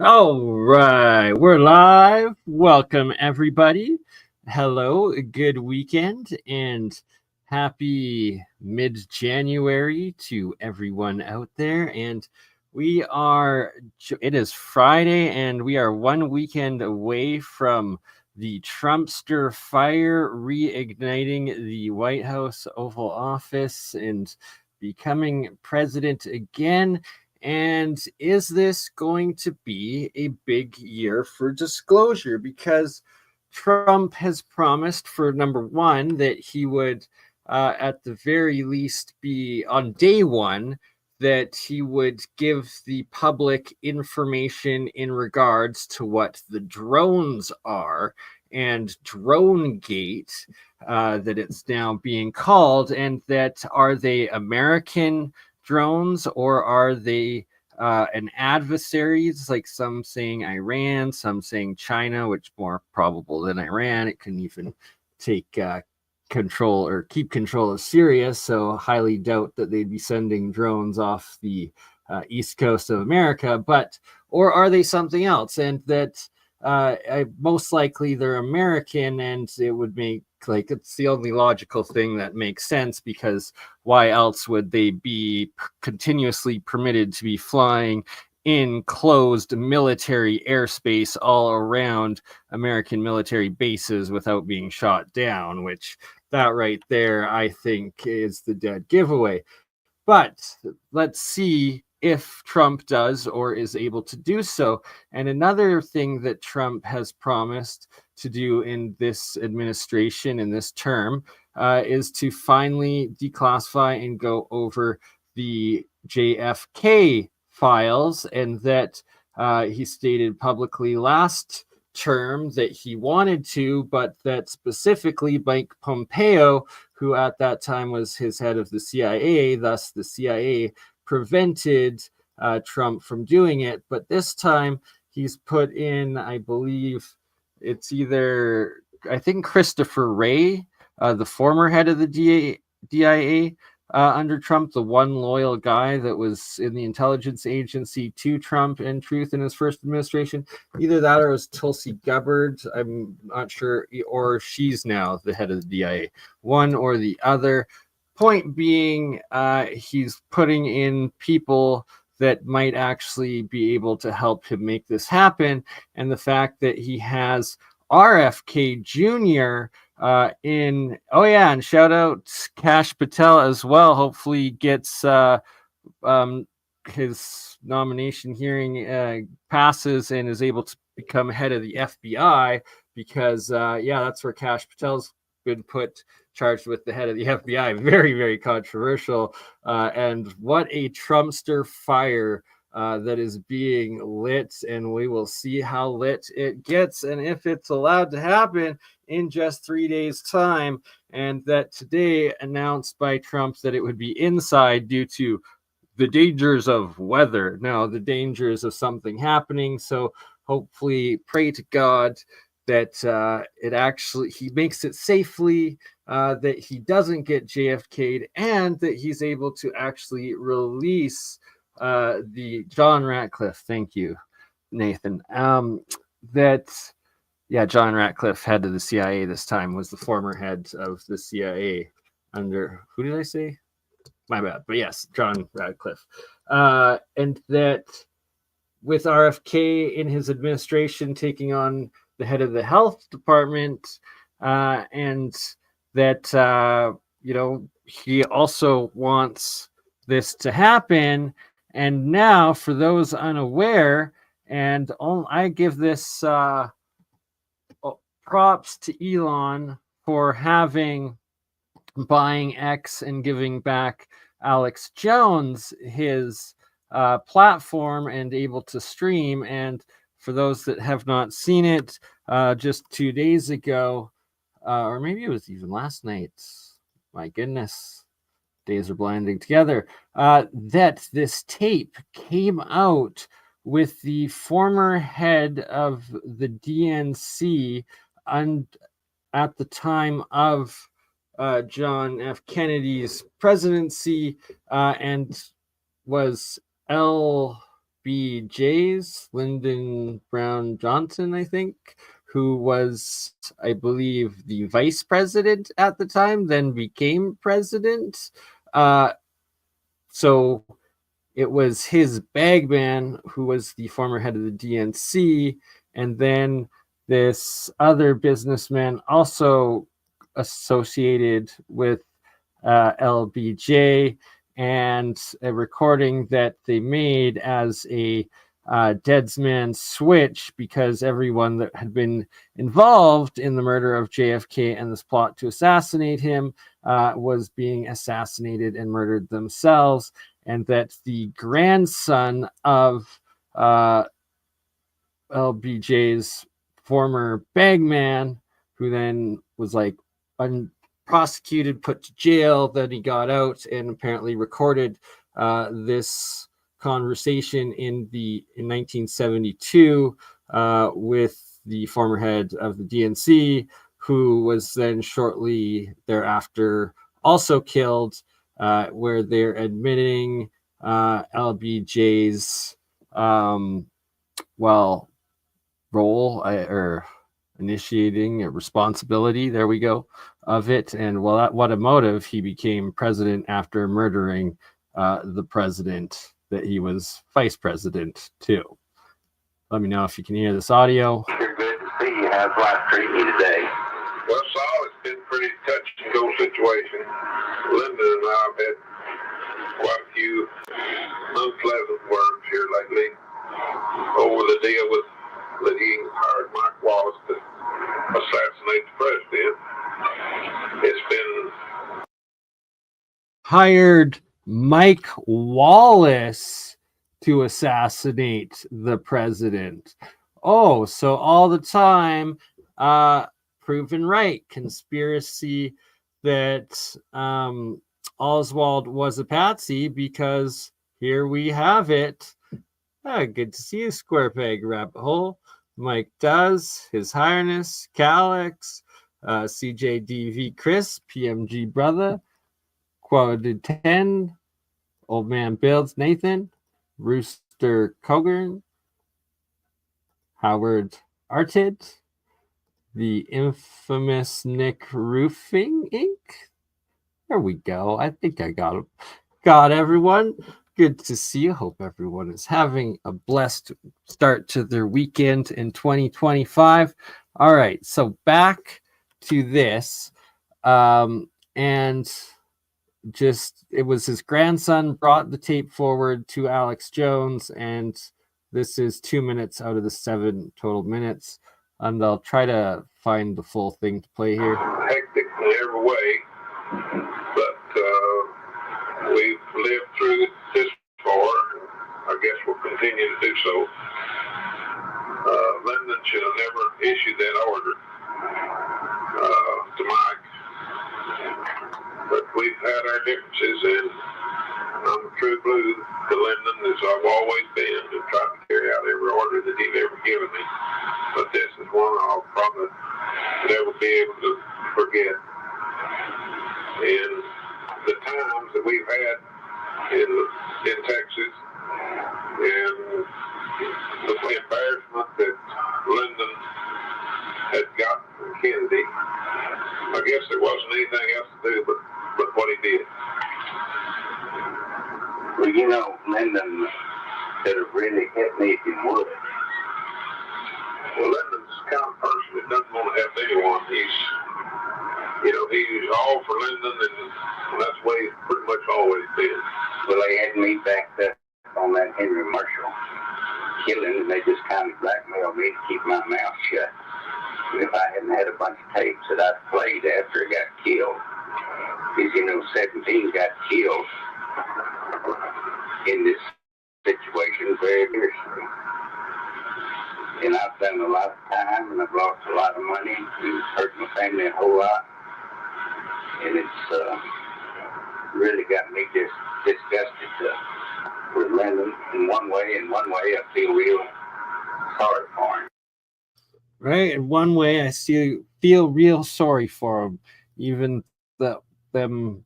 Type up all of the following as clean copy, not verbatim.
All right, we're live. Welcome, everybody. Hello, good weekend, and happy mid January to everyone out there. And it is Friday, and we are one weekend away from the Trumpster fire reigniting the White House Oval Office and becoming president again. And is this going to be a big year for disclosure? Because Trump has promised, for number one, that he would, at the very least, be on day one, that he would give the public information in regards to what the drones are and Drone Gate, that it's now being called, and that are they American drones, or are they an adversaries, like some saying Iran, some saying China, which more probable than Iran. It can even take control or keep control of Syria, so highly doubt that they'd be sending drones off the east coast of America. But or are they something else? And that most likely they're American, and it would make, like, it's the only logical thing that makes sense, because why else would they be continuously permitted to be flying in closed military airspace all around American military bases without being shot down? Which, that right there, I think, is the dead giveaway. But let's see if Trump does or is able to do so. And another thing that Trump has promised to do in this administration, in this term, is to finally declassify and go over the JFK files. And that he stated publicly last term that he wanted to, but that specifically Mike Pompeo, who at that time was his head of the CIA, thus the CIA prevented Trump from doing it. But this time he's put in, I believe I think Christopher Wray, the former head of the DIA, under Trump, the one loyal guy that was in the intelligence agency to Trump and Truth in his first administration. Either that, or it was Tulsi Gabbard, I'm not sure, or she's now the head of the DIA. One or the other. Point being, he's putting in people that might actually be able to help him make this happen. And the fact that he has RFK Jr. And shout out Kash Patel as well. Hopefully gets his nomination hearing passes and is able to become head of the FBI, because that's where Kash Patel's been put, charged with the head of the FBI. Very, very controversial. And what a Trumpster fire that is being lit, and we will see how lit it gets, and if it's allowed to happen in just 3 days' time. And that today announced by Trump that it would be inside due to the dangers of weather. Now, the dangers of something happening. So hopefully, pray to God that he makes it safely, that he doesn't get JFK'd, and that he's able to actually release the John Ratcliffe. Thank you, Nathan. John Ratcliffe, head of the CIA this time, was the former head of the CIA under, who did I say? My bad. But yes, John Ratcliffe. And that with RFK in his administration taking on the head of the health department, and that, he also wants this to happen. And now, for those unaware, and I give this props to Elon for buying X and giving back Alex Jones his platform and able to stream. And for those that have not seen it, just 2 days ago, or maybe it was even last night, my goodness, days are blending together, that this tape came out with the former head of the DNC and at the time of John F. Kennedy's presidency, and was LBJ's, Lyndon Brown Johnson, I think, who was, I believe, the vice president at the time, then became president. So it was his bagman who was the former head of the DNC, and then this other businessman also associated with LBJ, and a recording that they made as a Dead Man's Switch, because everyone that had been involved in the murder of JFK and this plot to assassinate him was being assassinated and murdered themselves, and that the grandson of LBJ's former bagman, who then was like prosecuted, put to jail, then he got out and apparently recorded this conversation in 1972 with the former head of the DNC, who was then shortly thereafter also killed, where they're admitting LBJ's role or initiating a responsibility, there we go, of it, and what a motive. He became president after murdering the president that he was vice president to. Let me know if you can hear this audio. You're good to see you. How's life treating you today? Well, Saul, it's been a pretty touch and go situation. Linda and I have had quite a few unpleasant words here lately over the deal with that he hired Mike Wallace to assassinate the president. It's been hired Mike Wallace to assassinate the president. Oh, so all the time, proven right. Conspiracy that Oswald was a patsy, because here we have it. Good to see you, Square Peg Rabbit Hole. Mike does, His Highness, Calix, CJDV Chris, PMG Brother, Quality 10, Old Man Builds Nathan, Rooster Cogan, Howard Arted, the infamous Nick Roofing Inc. There we go. I think I got him. Got everyone. Good to see you. Hope everyone is having a blessed start to their weekend in 2025. All right, so back to this. And just, it was his grandson brought the tape forward to Alex Jones, and this is 2 minutes out of the 7 total minutes. And I'll try to find the full thing to play here. hectic in every way, but we've lived through this far, and I guess we'll continue to do so. Lyndon should have never issued that order to Mike, but we've had our differences, and I'm a true blue to Lyndon, as I've always been, and tried to carry out every order that he's ever given me. But this is one I'll probably never be able to forget. And the times that we've had in Texas, and the embarrassment that Lyndon had gotten from Kennedy, I guess there wasn't anything else to do but what he did. Well, you know, Lyndon could have really hit me if he would. Well, Lyndon's the kind of person that doesn't want to help anyone. He's all for Lyndon, and that's the way he's pretty much always been. Well, they had me backed up on that Henry Marshall killing, and they just kind of blackmailed me to keep my mouth shut. And if I hadn't had a bunch of tapes that I played after he got killed, because, 17 got killed in this situation very seriously. And I've done a lot of time, and I've lost a lot of money, and hurt my family a whole lot. And it's really got me just disgusted with Lyndon in one way. In one way, I feel real sorry for him. Right? In one way, I feel real sorry for him. Even them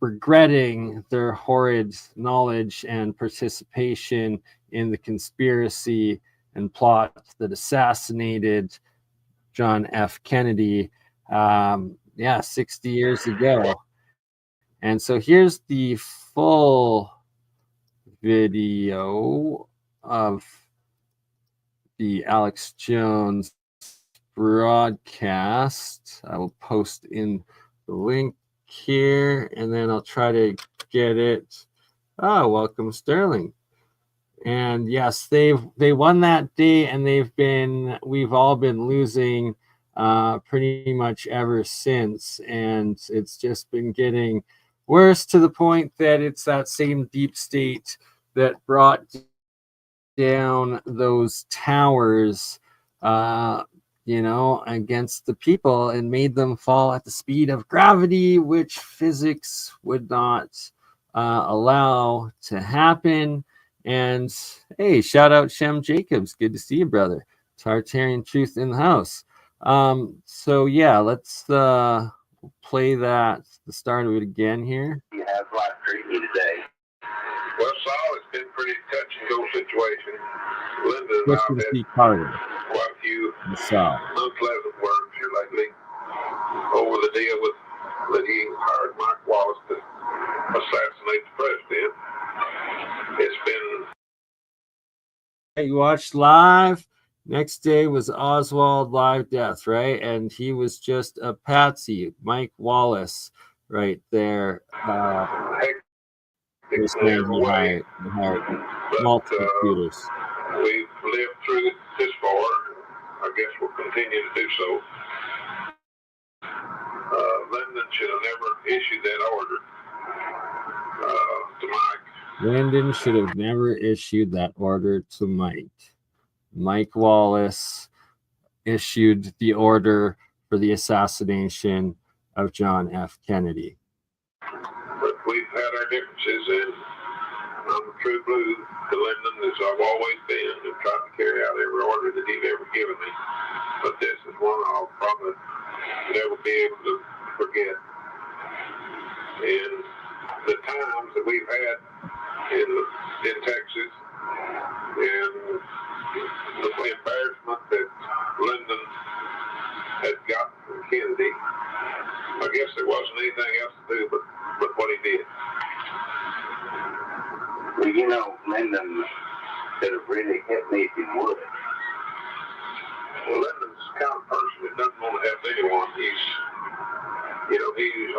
regretting their horrid knowledge and participation in the conspiracy and plot that assassinated John F. Kennedy, 60 years ago. And so here's the full video of the Alex Jones broadcast. I will post in the link here, and then I'll try to get it. Oh, welcome, Sterling. And yes, they won that day, and we've all been losing pretty much ever since, and it's just been getting worse to the point that it's that same deep state that brought down those towers against the people and made them fall at the speed of gravity, which physics would not allow to happen. And hey, shout out Shem Jacobs. Good to see you, brother. Tartarian Truth in the house. So yeah, let's play the start of it again here. You have life treating you today. Well, Saul, it's been pretty touch and go situation. Linda and I have had quite a few unpleasant words here lately over the deal that he hired Mike Wallace to assassinate the president. It's been... You watched live. Next day was Oswald live death, right? And he was just a patsy. Mike Wallace, right there. Multiple computers. We've lived through this far. I guess we'll continue to do so. Lyndon should have never issued that order to Mike. Lyndon should have never issued that order to Mike. Mike Wallace issued the order for the assassination of John F. Kennedy. But we've had our differences, and I'm a true blue to Lyndon, as I've always been, and tried to carry out every order that he's ever given me. But this is one I'll probably never be able to forget. And the times that we've had in Texas, and the embarrassment that Lyndon had gotten from Kennedy, I guess there wasn't anything else to do but what he did. Well, Lyndon could have really hit me if he would. Well, Lyndon's the kind of person that doesn't want to help anyone. He's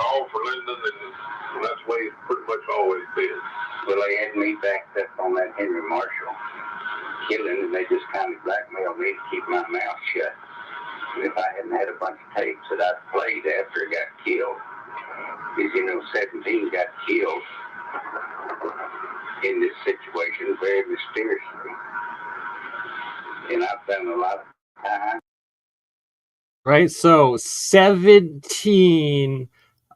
all for Lyndon, and that's the way he's pretty much always been. Well, they had me backed up on that Henry Marshall killing, and they just kind of blackmailed me to keep my mouth shut. And if I hadn't had a bunch of tapes that I played after he got killed, because 17 got killed in this situation very mysteriously. And I've done a lot of time. Right, so 17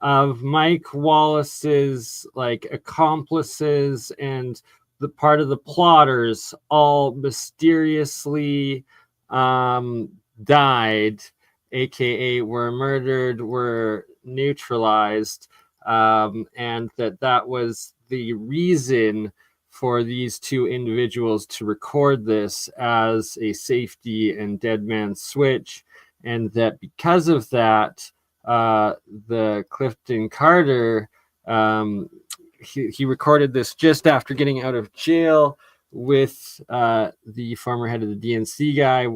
of Mike Wallace's accomplices and the part of the plotters all mysteriously died, aka were murdered, were neutralized, and that was the reason for these two individuals to record this as a safety and dead man switch, and that because of that, the Clifton Carter, he recorded this just after getting out of jail with the former head of the DNC guy,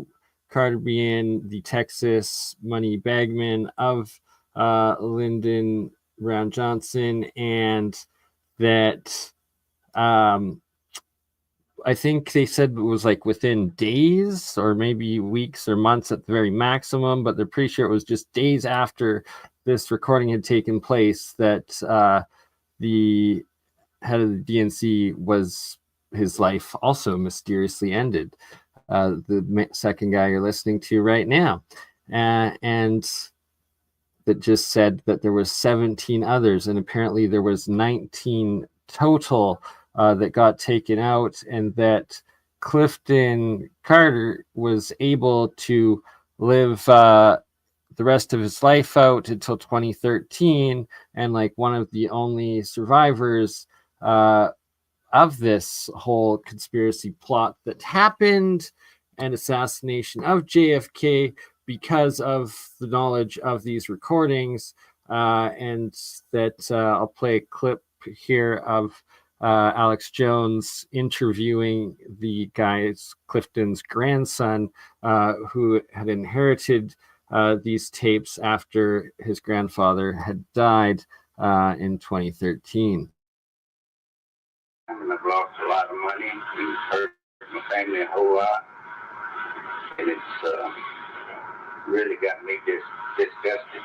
Carter being the Texas money bagman of Lyndon Brown Johnson, and that I think they said it was within days or maybe weeks or months at the very maximum, but they're pretty sure it was just days after this recording had taken place that the head of the DNC his life also mysteriously ended. The second guy you're listening to right now, and that just said that there was 17 others, and apparently there was 19 total that got taken out, and that Clifton Carter was able to live the rest of his life out until 2013, and like one of the only survivors of this whole conspiracy plot that happened and assassination of JFK because of the knowledge of these recordings. And that I'll play a clip here of Alex Jones interviewing the guy's Clifton's grandson, who had inherited these tapes after his grandfather had died in 2013. And I've lost a lot of money and hurt my family a whole lot. And it's really got me disgusted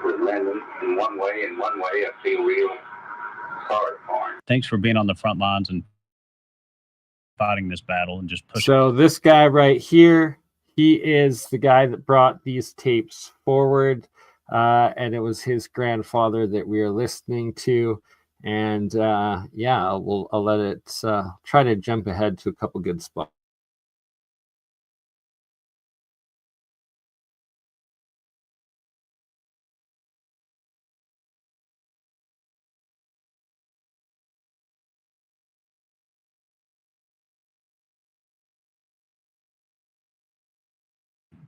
with Lyndon in one way. In one way, I feel real sorry for him. Thanks for being on the front lines and fighting this battle and just pushing. So this guy right here, he is the guy that brought these tapes forward, and it was his grandfather that we are listening to. And yeah, I'll let it try to jump ahead to a couple good spots.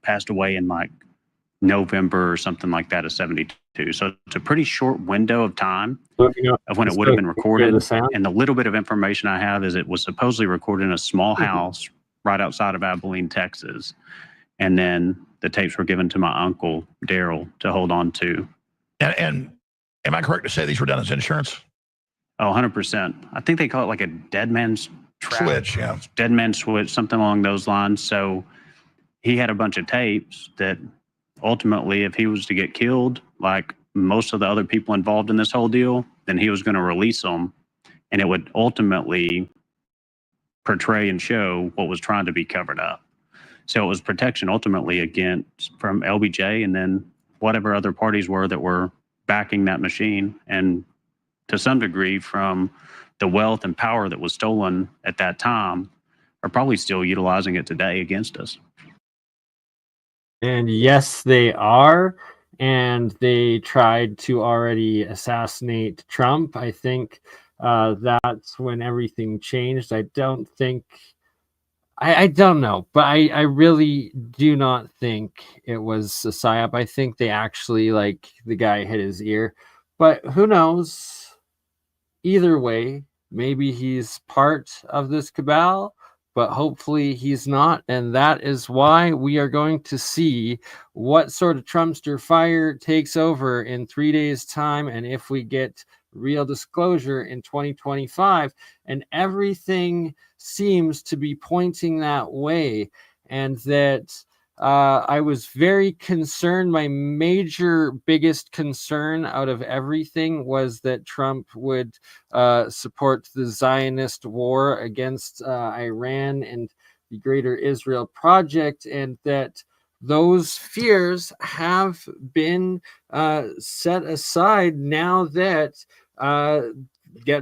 Passed away in like November or something like that of 72. So it's a pretty short window of time of when it would have been recorded. And the little bit of information I have is it was supposedly recorded in a small house right outside of Abilene, Texas. And then the tapes were given to my uncle, Daryl, to hold on to. And am I correct to say these were done as insurance? Oh, 100%. I think they call it like a dead man's switch, yeah. Dead man's switch, something along those lines. So he had a bunch of tapes that ultimately, if he was to get killed, like most of the other people involved in this whole deal, then he was going to release them. And it would ultimately portray and show what was trying to be covered up. So it was protection ultimately against from LBJ and then whatever other parties were that were backing that machine. And to some degree from the wealth and power that was stolen at that time are probably still utilizing it today against us. And yes, they are. And they tried to already assassinate Trump. I think that's when everything changed. I don't think, I don't know, but I really do not think it was a psyop. I think they actually, like, the guy hit his ear. But who knows? Either way, maybe he's part of this cabal, but hopefully he's not. And that is why we are going to see what sort of Trumpster fire takes over in 3 days' time. And if we get real disclosure in 2025, and everything seems to be pointing that way. And that I was very concerned. My biggest concern out of everything was that Trump would support the Zionist war against Iran and the Greater Israel Project, and that those fears have been set aside now that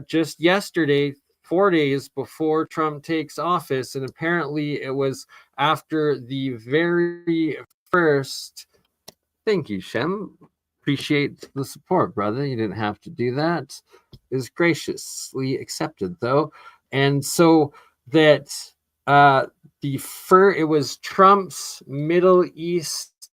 just yesterday, 4 days before Trump takes office, and apparently it was after the very first. Thank you, Shem. Appreciate the support, brother. You didn't have to do that. It was graciously accepted, though. And so that it was Trump's Middle East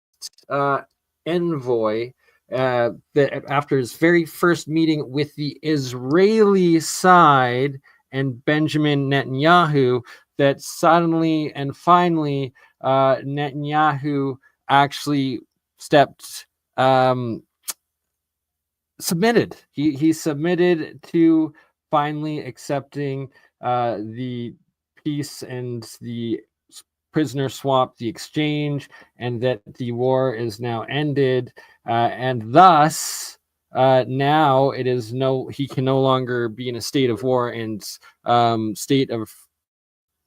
envoy that after his very first meeting with the Israeli side and Benjamin Netanyahu, that suddenly and finally Netanyahu actually submitted. He submitted to finally accepting the peace and the prisoner swap, the exchange, and that the war is now ended, and thus now it is he can no longer be in a state of war and state of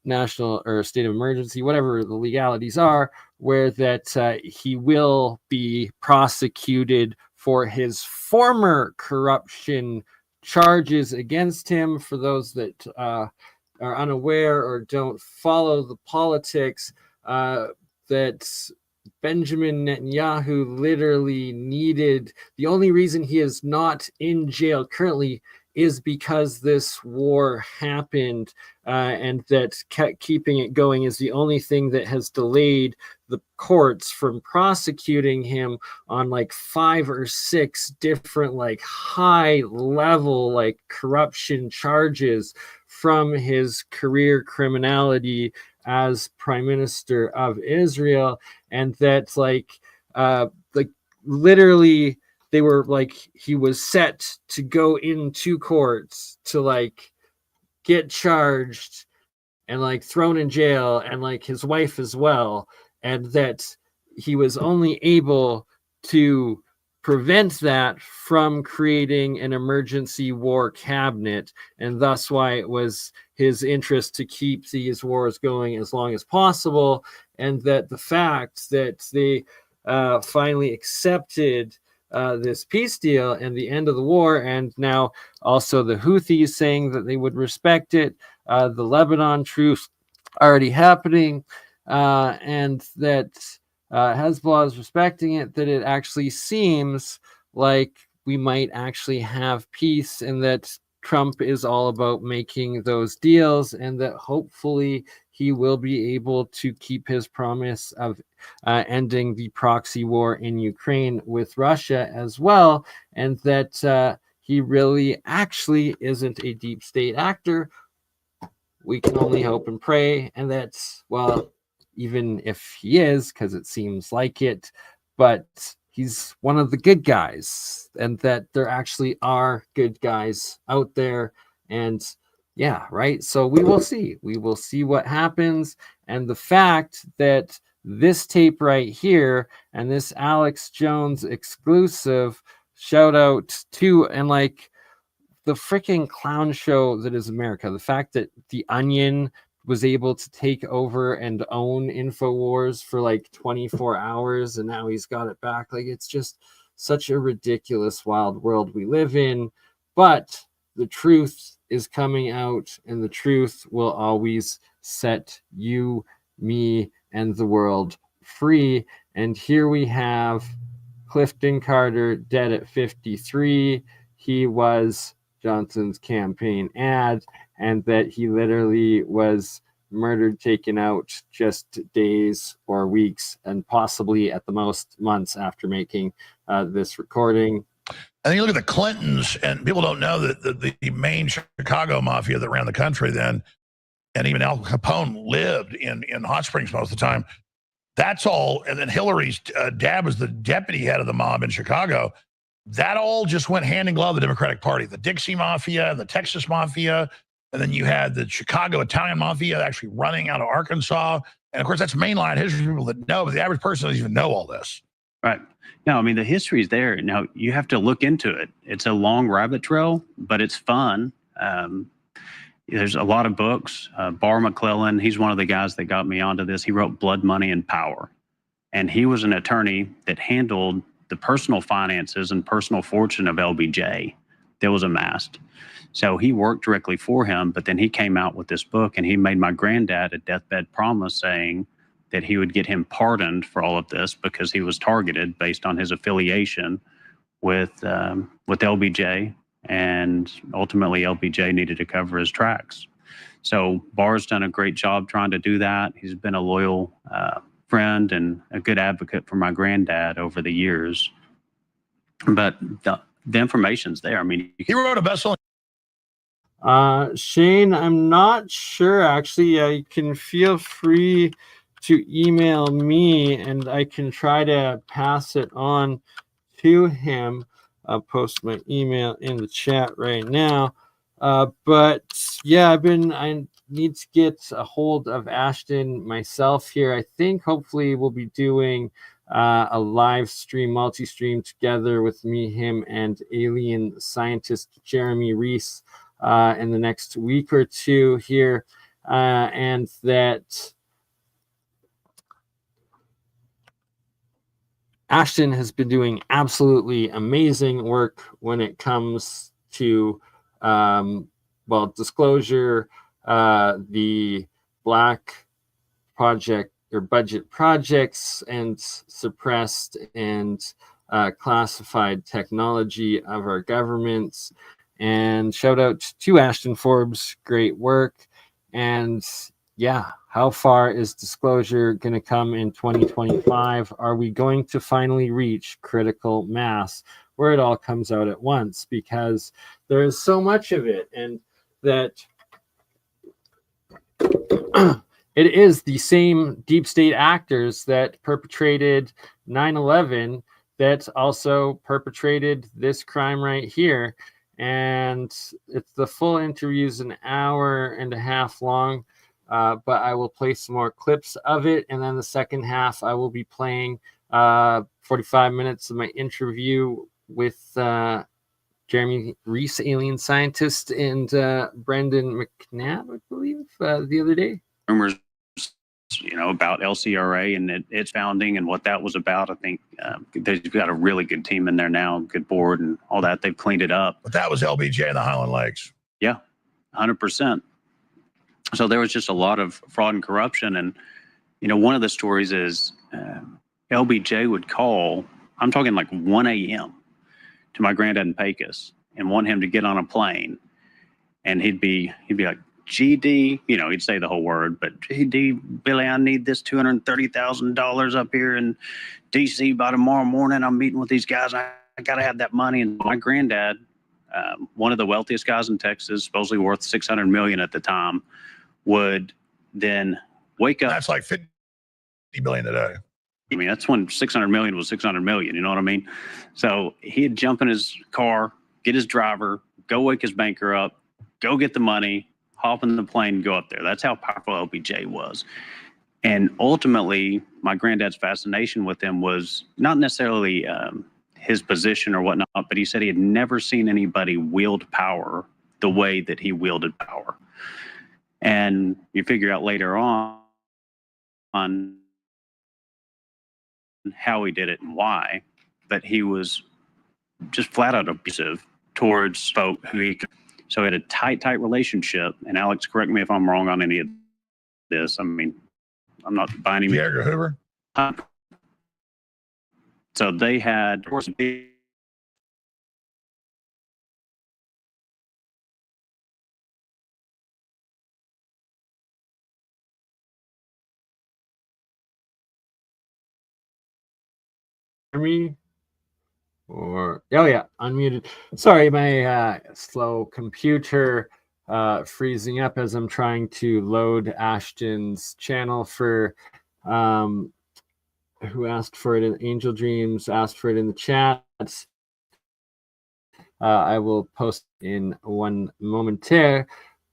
national or state of emergency, whatever the legalities are, where that he will be prosecuted for his former corruption charges against him. For those that are unaware or don't follow the politics, that Benjamin Netanyahu literally needed, the only reason he is not in jail currently is because this war happened, and that keeping it going is the only thing that has delayed the courts from prosecuting him on like 5 or 6 different like high level like corruption charges from his career criminality as prime minister of Israel. And that like literally they were like, he was set to go into courts to like get charged and like thrown in jail, and like his wife as well, and that he was only able to prevent that from creating an emergency war cabinet, and thus why it was his interest to keep these wars going as long as possible. And that the fact that they finally accepted this peace deal and the end of the war, and now also the Houthis saying that they would respect it, the Lebanon truce already happening, and that Hezbollah is respecting it, that it actually seems like we might actually have peace, and that Trump is all about making those deals, and that hopefully he will be able to keep his promise of ending the proxy war in Ukraine with Russia as well, and that he really actually isn't a deep state actor. We can only hope and pray, and that's, well, even if he is, because it seems like it, but he's one of the good guys, and that there actually are good guys out there. And yeah, right. So we will see what happens. And the fact that this tape right here and this Alex Jones exclusive, shout out to, and like, the freaking clown show that is America. The fact that The Onion was able to take over and own InfoWars for like 24 hours, and now he's got it back. Like, it's just such a ridiculous, wild world we live in. But the truth is coming out, and the truth will always set you, me, and the world free. And here we have Clifton Carter dead at 53. He was Johnson's campaign ad, and that he literally was murdered, taken out just days or weeks, and possibly at the most months after making this recording. And then you look at the Clintons, and people don't know that the main Chicago mafia that ran the country then, and even Al Capone lived in Hot Springs most of the time. That's all. And then Hillary's dad was the deputy head of the mob in Chicago. That all just went hand in glove, the Democratic Party, the Dixie Mafia and the Texas Mafia. And then you had the Chicago Italian Mafia actually running out of Arkansas. And of course, that's mainline history for people that know, but the average person doesn't even know all this. Right. No, I mean, the history is there. Now, you have to look into it. It's a long rabbit trail, but it's fun. There's a lot of books. Barr McClellan, he's one of the guys that got me onto this. He wrote Blood, Money, and Power. And he was an attorney that handled the personal finances and personal fortune of LBJ that was amassed. So he worked directly for him, but then he came out with this book, and he made my granddad a deathbed promise saying that he would get him pardoned for all of this because he was targeted based on his affiliation with LBJ, and ultimately LBJ needed to cover his tracks. So Barr's done a great job trying to do that. He's been a loyal friend and a good advocate for my granddad over the years. But the information's there. I mean, he wrote a bestseller. Shane, I'm not sure. Actually, you can feel free to email me, and I can try to pass it on to him. I'll post my email in the chat right now. But yeah, I need to get a hold of Ashton myself here. I think hopefully we'll be doing a live stream, multi-stream together with me, him, and AlienScientist Jeremy Reese in the next week or two here. And that Ashton has been doing absolutely amazing work when it comes to, disclosure, the Black Project or budget projects and suppressed and classified technology of our governments. And shout out to Ashton Forbes, great work. And yeah, how far is disclosure going to come in 2025? Are we going to finally reach critical mass where it all comes out at once? Because there is so much of it, and that it is the same deep state actors that perpetrated 9/11 that also perpetrated this crime right here. And it's the full interview is an hour and a half long, but I will play some more clips of it. And then the second half, I will be playing 45 minutes of my interview with Jeremy Reese, alien scientist, and Brendan McNabb, I believe, the other day. Rumors, about LCRA and its founding and what that was about. I think they've got a really good team in there now, good board and all that. They've cleaned it up. But that was LBJ in the Highland Lakes. Yeah, 100%. So there was just a lot of fraud and corruption. And, one of the stories is LBJ would call, I'm talking like 1 a.m. to my granddad in Pecos and want him to get on a plane. And he'd be like, GD, he'd say the whole word, but GD, Billy, I need this $230,000 up here in DC by tomorrow morning. I'm meeting with these guys. I got to have that money. And my granddad, one of the wealthiest guys in Texas, supposedly worth $600 million at the time, would then wake up. That's like $50 billion today. I mean, that's when 600 million was 600 million. You know what I mean? So he'd jump in his car, get his driver, go wake his banker up, go get the money, hop in the plane, and go up there. That's how powerful LBJ was. And ultimately, my granddad's fascination with him was not necessarily his position or whatnot, but he said he had never seen anybody wield power the way that he wielded power. And you figure out later on how he did it and why, but he was just flat out abusive towards folk who he could. So he had a tight relationship. And Alex, correct me if I'm wrong on any of this. I mean, I'm not buying any. J. Edgar Hoover. So they had, of course, Me or unmuted. Sorry, my slow computer freezing up as I'm trying to load Ashton's channel for who asked for it in Angel Dreams, asked for it in the chat. I will post in one momentaire.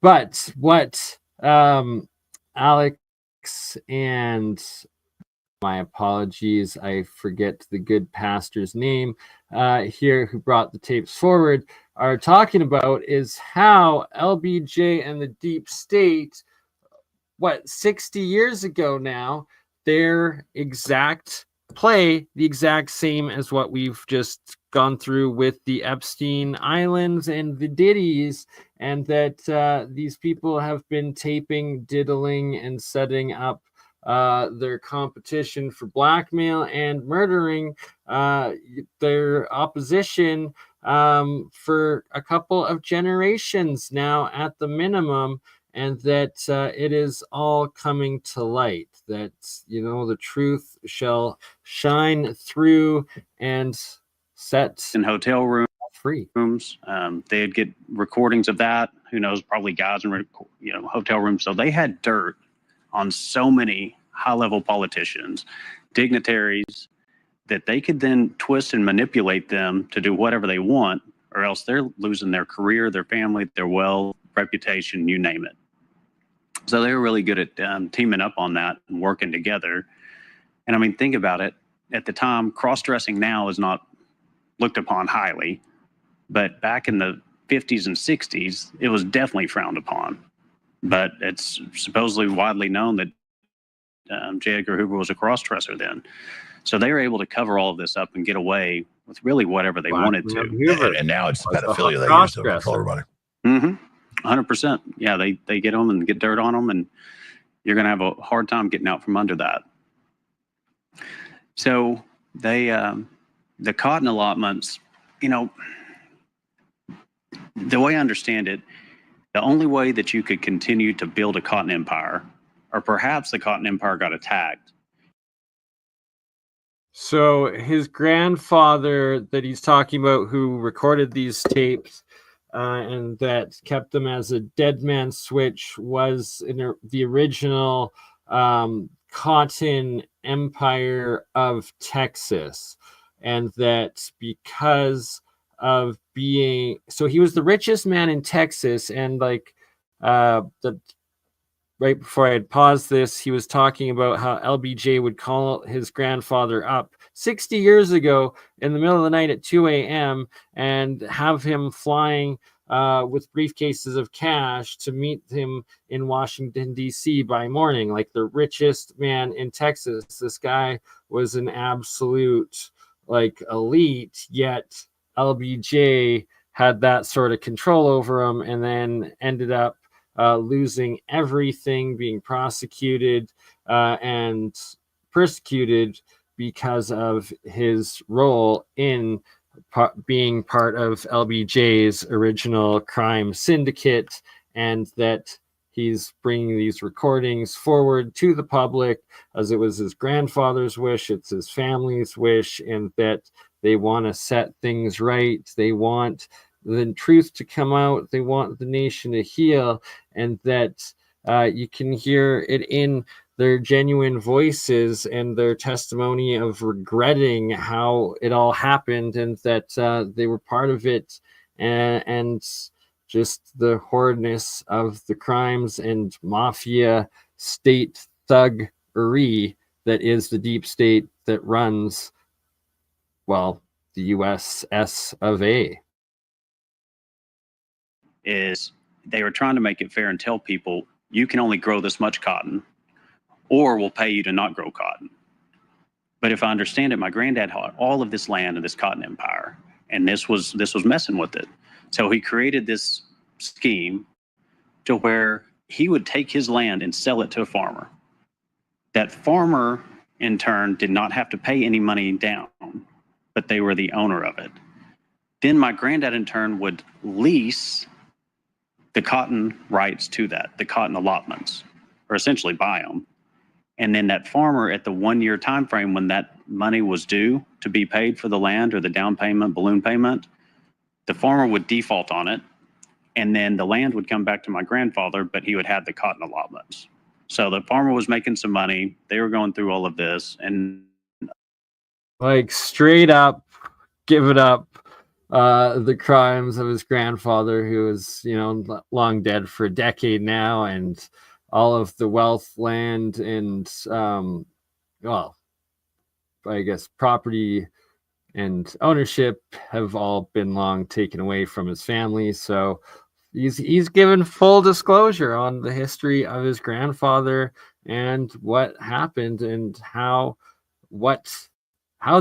But what Alex and my apologies, I forget the good pastor's name here who brought the tapes forward, are talking about is how LBJ and the deep state, 60 years ago now, their exact play, the exact same as what we've just gone through with the Epstein Islands and the Diddies, and that these people have been taping, diddling, and setting up their competition for blackmail and murdering their opposition for a couple of generations now at the minimum, and that it is all coming to light, that the truth shall shine through and set in hotel rooms. Free they'd get recordings of that. Who knows? Probably guys in hotel rooms. So they had dirt on so many high-level politicians, dignitaries, that they could then twist and manipulate them to do whatever they want, or else they're losing their career, their family, their wealth, reputation, you name it. So they were really good at teaming up on that and working together. And I mean, think about it. At the time, cross-dressing now is not looked upon highly, but back in the 50s and 60s, it was definitely frowned upon. But it's supposedly widely known that J. Edgar Hoover was a cross-dresser then. So they were able to cover all of this up and get away with really whatever they wanted to. And now it's the pedophilia they use to control everybody. 100%. Yeah, they get them and get dirt on them. And, you're going to have a hard time getting out from under that. So they, the cotton allotments, you know, the way I understand it, the only way that you could continue to build a cotton empire, or perhaps the cotton empire got attacked. So his grandfather that he's talking about, who recorded these tapes and that kept them as a dead man switch, was in the original cotton empire of Texas. And that because of being, so he was the richest man in Texas, and like the right before I had paused this, he was talking about how LBJ would call his grandfather up 60 years ago in the middle of the night at 2 a.m. and have him flying with briefcases of cash to meet him in Washington, D.C. by morning. Like the richest man in Texas. This guy was an absolute like elite, yet LBJ had that sort of control over him, and then ended up losing everything, being prosecuted and persecuted because of his role in being part of LBJ's original crime syndicate, and that he's bringing these recordings forward to the public as it was his grandfather's wish, it's his family's wish, and that they want to set things right. They want the truth to come out. They want the nation to heal, and that you can hear it in their genuine voices and their testimony of regretting how it all happened, and that they were part of it, and just the horridness of the crimes and mafia state thuggery that is the deep state that runs, well, the USS of A. Is they were trying to make it fair and tell people you can only grow this much cotton, or we'll pay you to not grow cotton. But if I understand it, my granddad had all of this land and this cotton empire, and this was messing with it. So he created this scheme to where he would take his land and sell it to a farmer. That farmer, in turn, did not have to pay any money down, but they were the owner of it. Then my granddad, in turn, would lease the cotton rights to that, the cotton allotments, or essentially buy them. And then that farmer, at the 1 year time frame when that money was due to be paid for the land or the down payment, balloon payment, the farmer would default on it, and then the land would come back to my grandfather, but he would have the cotton allotments. So the farmer was making some money. They were going through all of this, and like straight up give it up the crimes of his grandfather, who is, you know, long dead for a decade now, and all of the wealth, land, and well, I guess property and ownership have all been long taken away from his family. So he's given full disclosure on the history of his grandfather and what happened, and how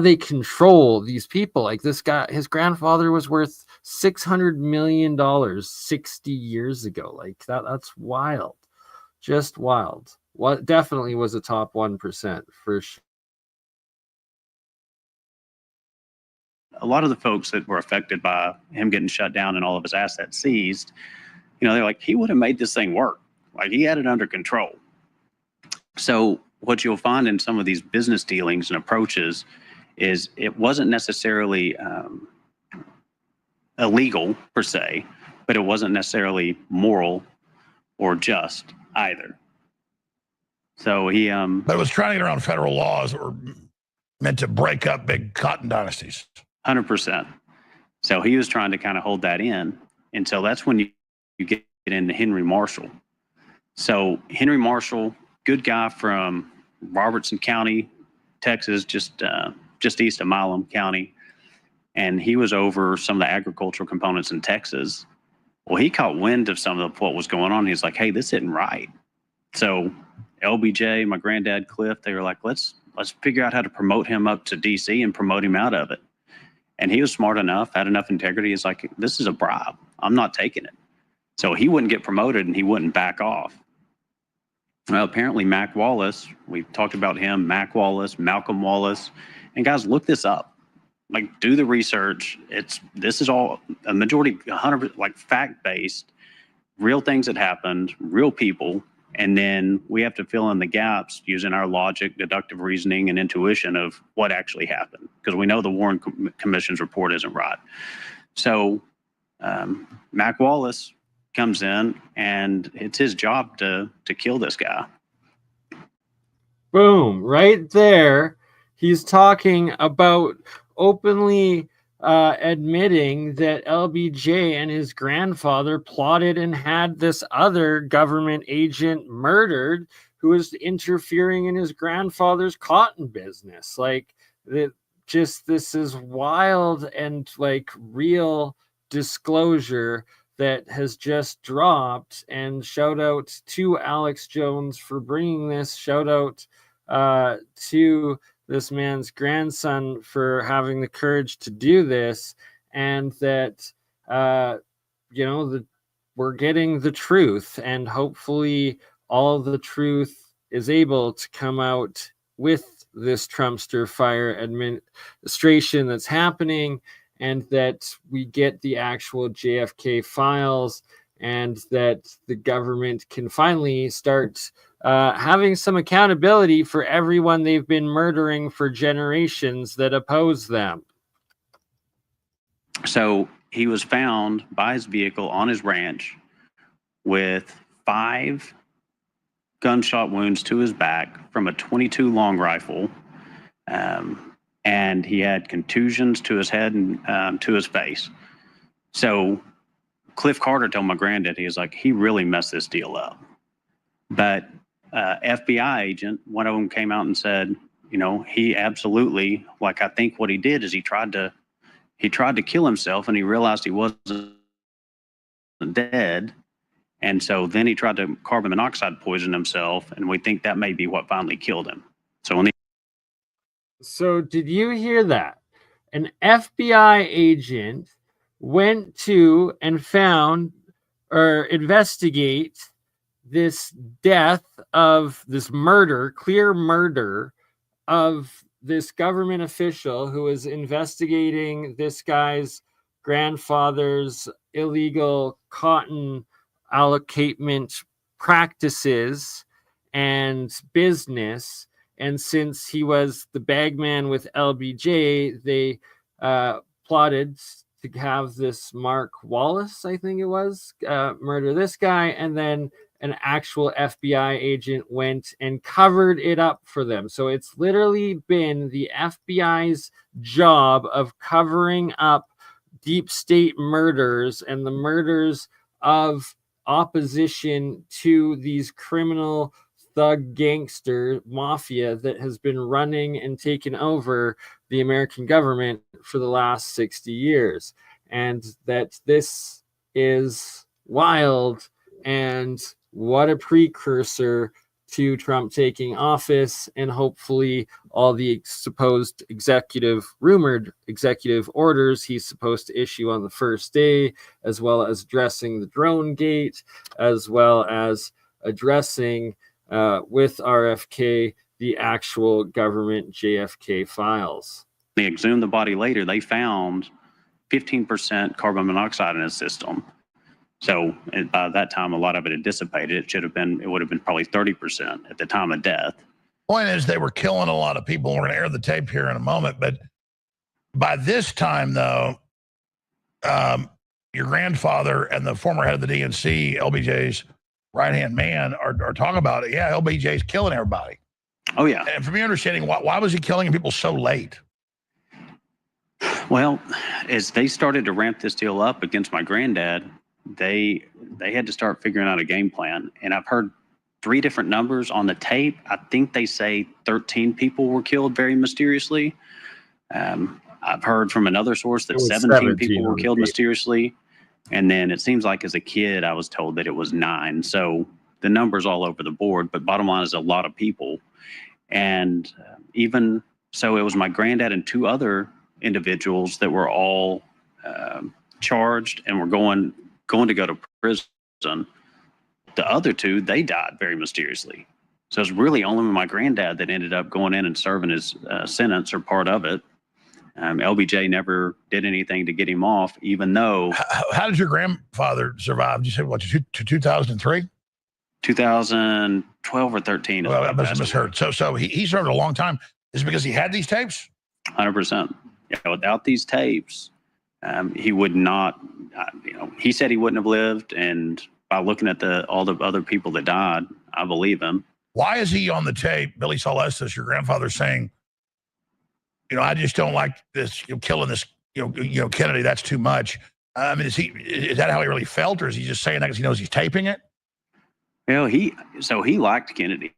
they control these people. Like this guy, his grandfather was worth $600 million 60 years ago. Like that's wild, just wild. What definitely was a top 1% for sure. A lot of the folks that were affected by him getting shut down and all of his assets seized, you know, they're like, he would have made this thing work. Like he had it under control. So what you'll find in some of these business dealings and approaches is it wasn't necessarily illegal per se, but it wasn't necessarily moral or just either. So he but it was trying to get around federal laws that were meant to break up big cotton dynasties. 100%. So he was trying to kind of hold that in until that's when you get into Henry Marshall. So Henry Marshall, good guy from Robertson County, Texas, just east of Milam County, and he was over some of the agricultural components in Texas. Well, he caught wind of some of what was going on. He's like, hey, this isn't right. So LBJ, my granddad Cliff, they were like, let's figure out how to promote him up to DC and promote him out of it. And he was smart enough, had enough integrity. He's like, this is a bribe. I'm not taking it. So he wouldn't get promoted and he wouldn't back off. Well, apparently Mac Wallace, we've talked about him, Mac Wallace, Malcolm Wallace, and guys, look this up. Like, do the research. This is all a majority, 100%, like fact-based, real things that happened, real people, and then we have to fill in the gaps using our logic, deductive reasoning, and intuition of what actually happened, because we know the Warren Commission's report isn't right. So Mac Wallace comes in, and it's his job to kill this guy. Boom, right there. He's talking about openly admitting that LBJ and his grandfather plotted and had this other government agent murdered who was interfering in his grandfather's cotton business. Like, this is wild and like real disclosure that has just dropped. And shout out to Alex Jones for bringing this. Shout out to this man's grandson for having the courage to do this, and that we're getting the truth, and hopefully all the truth is able to come out with this Trumpster fire administration that's happening, and that we get the actual JFK files, and that the government can finally start having some accountability for everyone they've been murdering for generations that oppose them. So he was found by his vehicle on his ranch with 5 gunshot wounds to his back from a .22 long rifle, and he had contusions to his head and to his face. So Cliff Carter told my granddad, he was like, he really messed this deal up. But FBI agent, one of them came out and said, he absolutely, like, I think what he did is he tried to kill himself, and he realized he wasn't dead. And so then he tried to carbon monoxide poison himself, and we think that may be what finally killed him. So did you hear that? An FBI agent went to and found or investigate this death of this murder, clear murder of this government official who was investigating this guy's grandfather's illegal cotton allocatment practices and business. And since he was the bagman with LBJ, they plotted to have this Mark Wallace, I think it was, murder this guy, and then an actual FBI agent went and covered it up for them. So it's literally been the FBI's job of covering up deep state murders and the murders of opposition to these criminal thug gangster mafia that has been running and taken over the American government for the last 60 years. And that this is wild, and what a precursor to Trump taking office, and hopefully all the supposed rumored executive orders he's supposed to issue on the first day, as well as addressing the drone gate, as well as addressing with RFK the actual government JFK files. They exhumed the body later. They found 15% carbon monoxide in his system. So by that time, a lot of it had dissipated. It would have been probably 30% at the time of death. Point is, they were killing a lot of people. We're going to air the tape here in a moment. But by this time, though, your grandfather and the former head of the DNC, LBJ's right-hand man, are talking about it. Yeah, LBJ's killing everybody. Oh, yeah. And from your understanding, why was he killing people so late? Well, as they started to ramp this deal up against my granddad, they had to start figuring out a game plan. And I've heard 3 different numbers on the tape. I think they say 13 people were killed very mysteriously. I've heard from another source that 17 people were killed mysteriously. And then it seems like as a kid, I was told that it was 9. So the numbers all over the board. But bottom line is a lot of people. And even so, it was my granddad and 2 other individuals that were all charged and were going to go to prison. The other 2, they died very mysteriously. So it's really only my granddad that ended up going in and serving his sentence or part of it. LBJ never did anything to get him off, even though. How did your grandfather survive? Did you say what, to 2003? 2012 or 13. Well, I must have misheard. So he served a long time. Is it because he had these tapes? 100%. Yeah, without these tapes, he would not. He said he wouldn't have lived, and by looking at all the other people that died, I believe him. Why is he on the tape, Billy Celestis, your grandfather, saying, I just don't like this, killing this, Kennedy, that's too much. I mean, is that how he really felt, or is he just saying that because he knows he's taping it? Well, he liked Kennedy.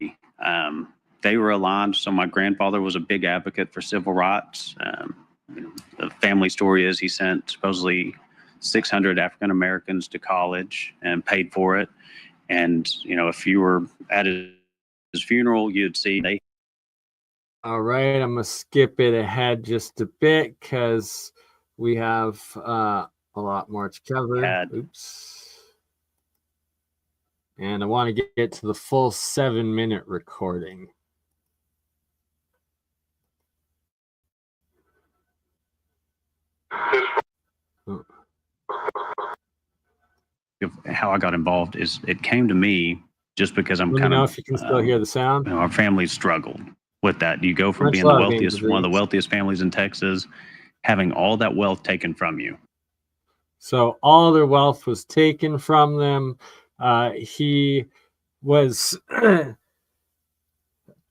They were aligned. So my grandfather was a big advocate for civil rights. The family story is he sent supposedly 600 African Americans to college and paid for it. And, if you were at his funeral, you'd see they. All right, I'm going to skip it ahead just a bit because we have a lot more to cover. Oops. And I want to get to the full 7-minute recording. How I got involved is it came to me just because I'm Let me know if you can still hear the sound. Our family struggled with that. You go from being the wealthiest, one of the wealthiest families in Texas, having all that wealth taken from you. So all their wealth was taken from them. He was,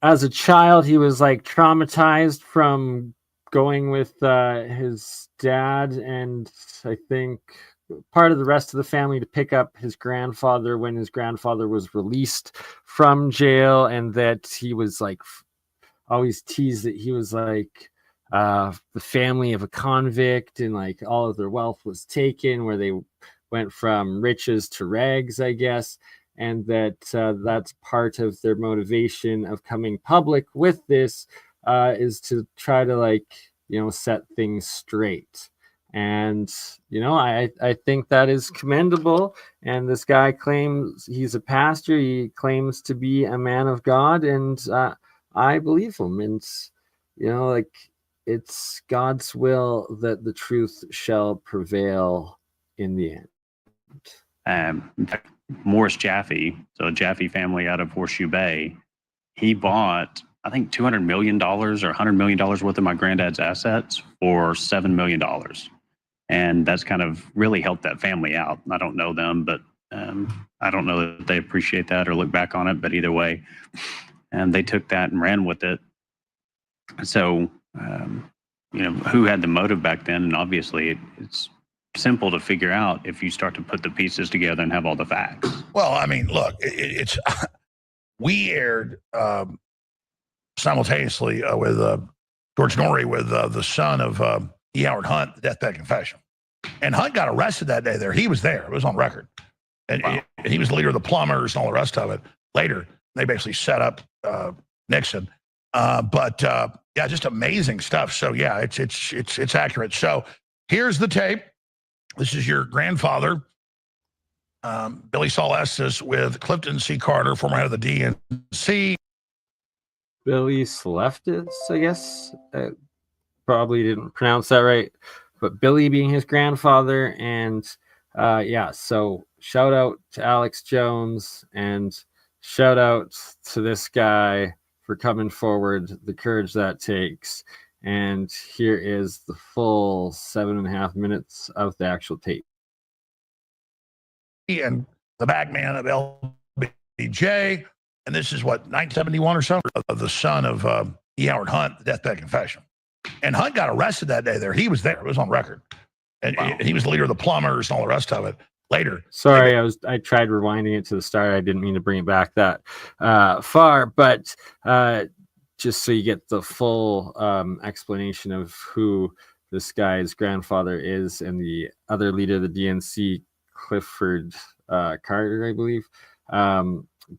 as a child, he was like traumatized from going with his dad and I think part of the rest of the family to pick up his grandfather when his grandfather was released from jail, and that he was like always teased that he was like the family of a convict and like all of their wealth was taken, where they went from riches to rags, I guess, and that that's part of their motivation of coming public with this is to try to set things straight. And I think that is commendable. And this guy claims he's a pastor. He claims to be a man of God, and I believe him. And it's God's will that the truth shall prevail in the end. In fact, Morris Jaffe, so a Jaffe family out of Horseshoe Bay, he bought, I think, $200 million or $100 million worth of my granddad's assets for $7 million. And that's kind of really helped that family out. I don't know them, but I don't know that they appreciate that or look back on it. But either way, and they took that and ran with it. So, who had the motive back then? And obviously, it's simple to figure out if you start to put the pieces together and have all the facts. Well, I mean, look, it's we aired simultaneously with George Norrie with the son of E. Howard Hunt, the deathbed confession. And Hunt got arrested that day there. He was there. It was on record. And Wow. He was the leader of the plumbers and all the rest of it. Later, they basically set up Nixon. But just amazing stuff. So, yeah, it's accurate. So here's the tape. This is your grandfather, Billy Celestis, with Clifton C. Carter, former head of the DNC. Billy Celestis, I guess. Probably didn't pronounce that right, but Billy being his grandfather. And so shout out to Alex Jones and shout out to this guy for coming forward, the courage that takes. And here is the full 7.5 minutes of the actual tape. And the back man of LBJ, and this is what, 1971 or so, of the son of E. Howard Hunt, the deathbed confession. And Hunt got arrested that day there. He was there. It was on record. And Wow. He was the leader of the plumbers and all the rest of it. Later. Sorry, I tried rewinding it to the start. I didn't mean to bring it back that far, but just so you get the full explanation of who this guy's grandfather is and the other leader of the DNC, Clifford Carter, I believe,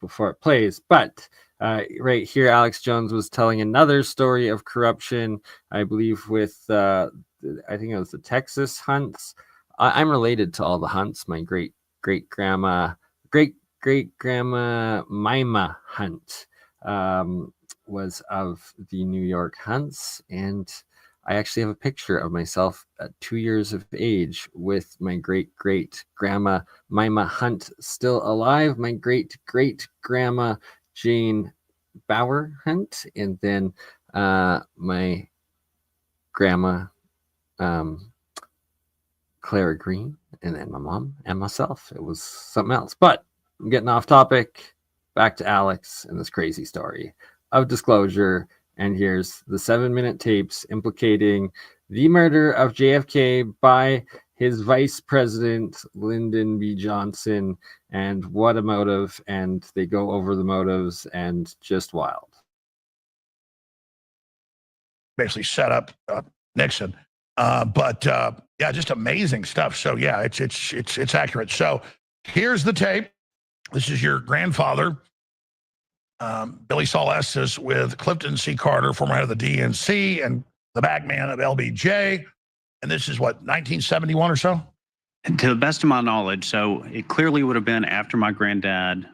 before it plays. But right here, Alex Jones was telling another story of corruption, I believe, with I think it was the Texas Hunts. I'm related to all the Hunts. My great grandma Mima Hunt was of the New York hunts, and I actually have a picture of myself at 2 years of age with my great-great-grandma Mima Hunt still alive, my great-great-grandma Jane Bauer Hunt, and then my grandma Clara Green, and then my mom and myself. It was something else. But I'm getting off topic. Back to Alex and this crazy story of disclosure. And here's the 7-minute tapes implicating the murder of JFK by his vice president, Lyndon B. Johnson, and what a motive. And they go over the motives, and just wild. Basically set up Nixon. But yeah, just amazing stuff. So yeah, it's accurate. So here's the tape. This is your grandfather, Billy Saul Estes, with Clifton C. Carter, former head of the DNC and the bagman of LBJ. And this is what, 1971 or so? And to the best of my knowledge, so it clearly would have been after my granddad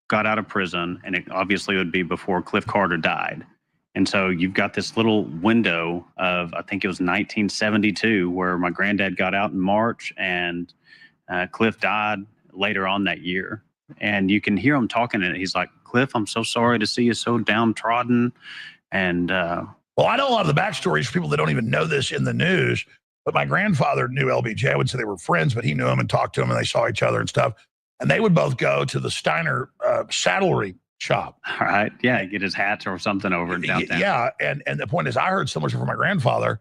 got out of prison, and it obviously would be before Cliff Carter died. And so you've got this little window of, I think it was 1972, where my granddad got out in March and Cliff died later on that year. And you can hear him talking, and he's like, Cliff, I'm so sorry to see you so downtrodden. And well, I know a lot of the backstories for people that don't even know this in the news, but my grandfather knew LBJ. I would say they were friends, but he knew him and talked to him, and they saw each other and stuff. And they would both go to the Steiner saddlery shop. All right. Yeah, get his hats or something over downtown. Yeah, and the point is, I heard so much from my grandfather,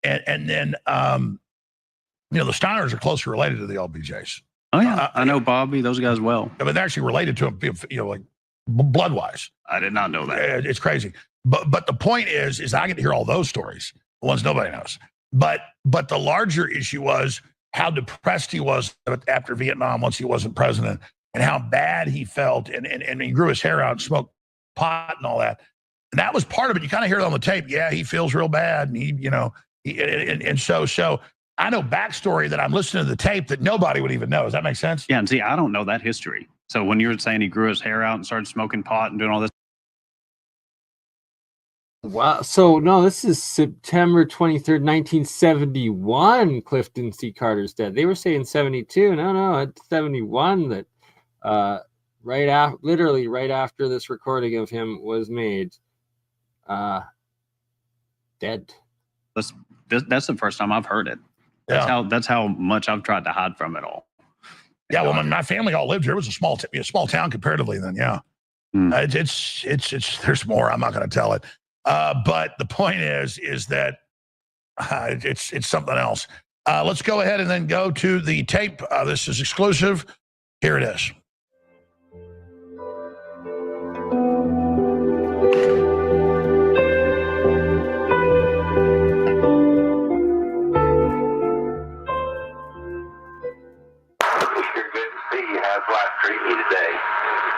and then you know, the Steiners are closely related to the LBJs. Oh yeah, I know Bobby, those guys well. I mean, they're actually related to him, you know, like blood wise. I did not know that. It's crazy. But the point is I get to hear all those stories, the ones nobody knows. But the larger issue was how depressed he was after Vietnam once he wasn't president, and how bad he felt, and he grew his hair out and smoked pot and all that. And that was part of it. You kind of hear it on the tape. Yeah, he feels real bad, and he, you know, so I know backstory that I'm listening to the tape that nobody would even know. Does that make sense? Yeah, and see, I don't know that history. So when you were saying he grew his hair out and started smoking pot and doing all this. Wow. So, no, this is September 23rd, 1971. Clifton C. Carter's dead. They were saying 72. No, it's 71 that literally right after this recording of him was made, dead. That's the first time I've heard it. That's how much I've tried to hide from it all. Yeah, well, my family all lived here. It was a small town comparatively then, yeah. It's there's more. I'm not going to tell it. But the point is that it's something else. Let's go ahead and then go to the tape. This is exclusive. Here it is. Life treat me today?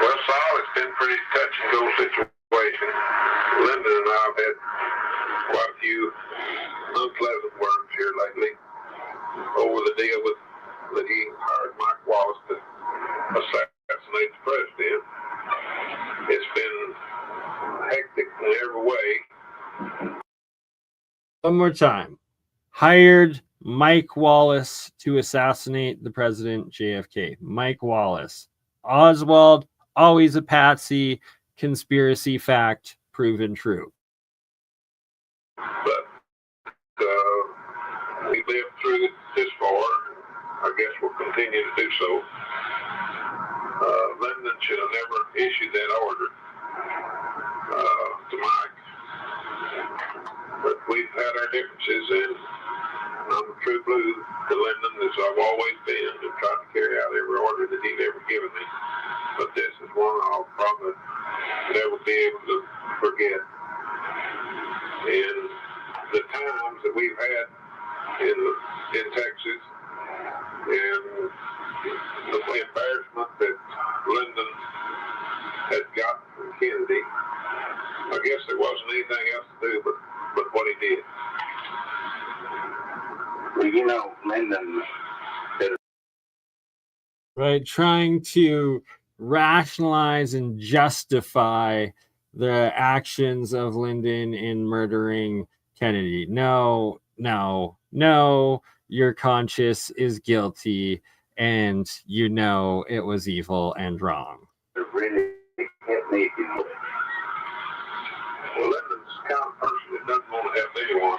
Well, Saul, it's been pretty touch and go situation. Lyndon and I have had quite a few unpleasant words here lately over the deal with that he hired Mike Wallace to assassinate the president. It's been hectic in every way. One more time. Hired Mike Wallace to assassinate the president, JFK. Mike Wallace. Oswald, always a patsy. Conspiracy fact, proven true. But we lived through this far. I guess we'll continue to do so. Lyndon should have never issued that order to Mike. But we've had our differences, and I'm a true blue to Lyndon, as I've always been, and tried to carry out every order that he'd ever given me. But this is one I'll probably never be able to forget. And the times that we've had in Texas, and the embarrassment that Lyndon had gotten from Kennedy, I guess there wasn't anything else to do but what he did. Well, you know, Lyndon did it. Right, trying to rationalize and justify the actions of Lyndon in murdering Kennedy. No, no, no. Your conscience is guilty, and you know it was evil and wrong. It really hit me. Well, Lyndon's the kind of person that doesn't want to help anyone.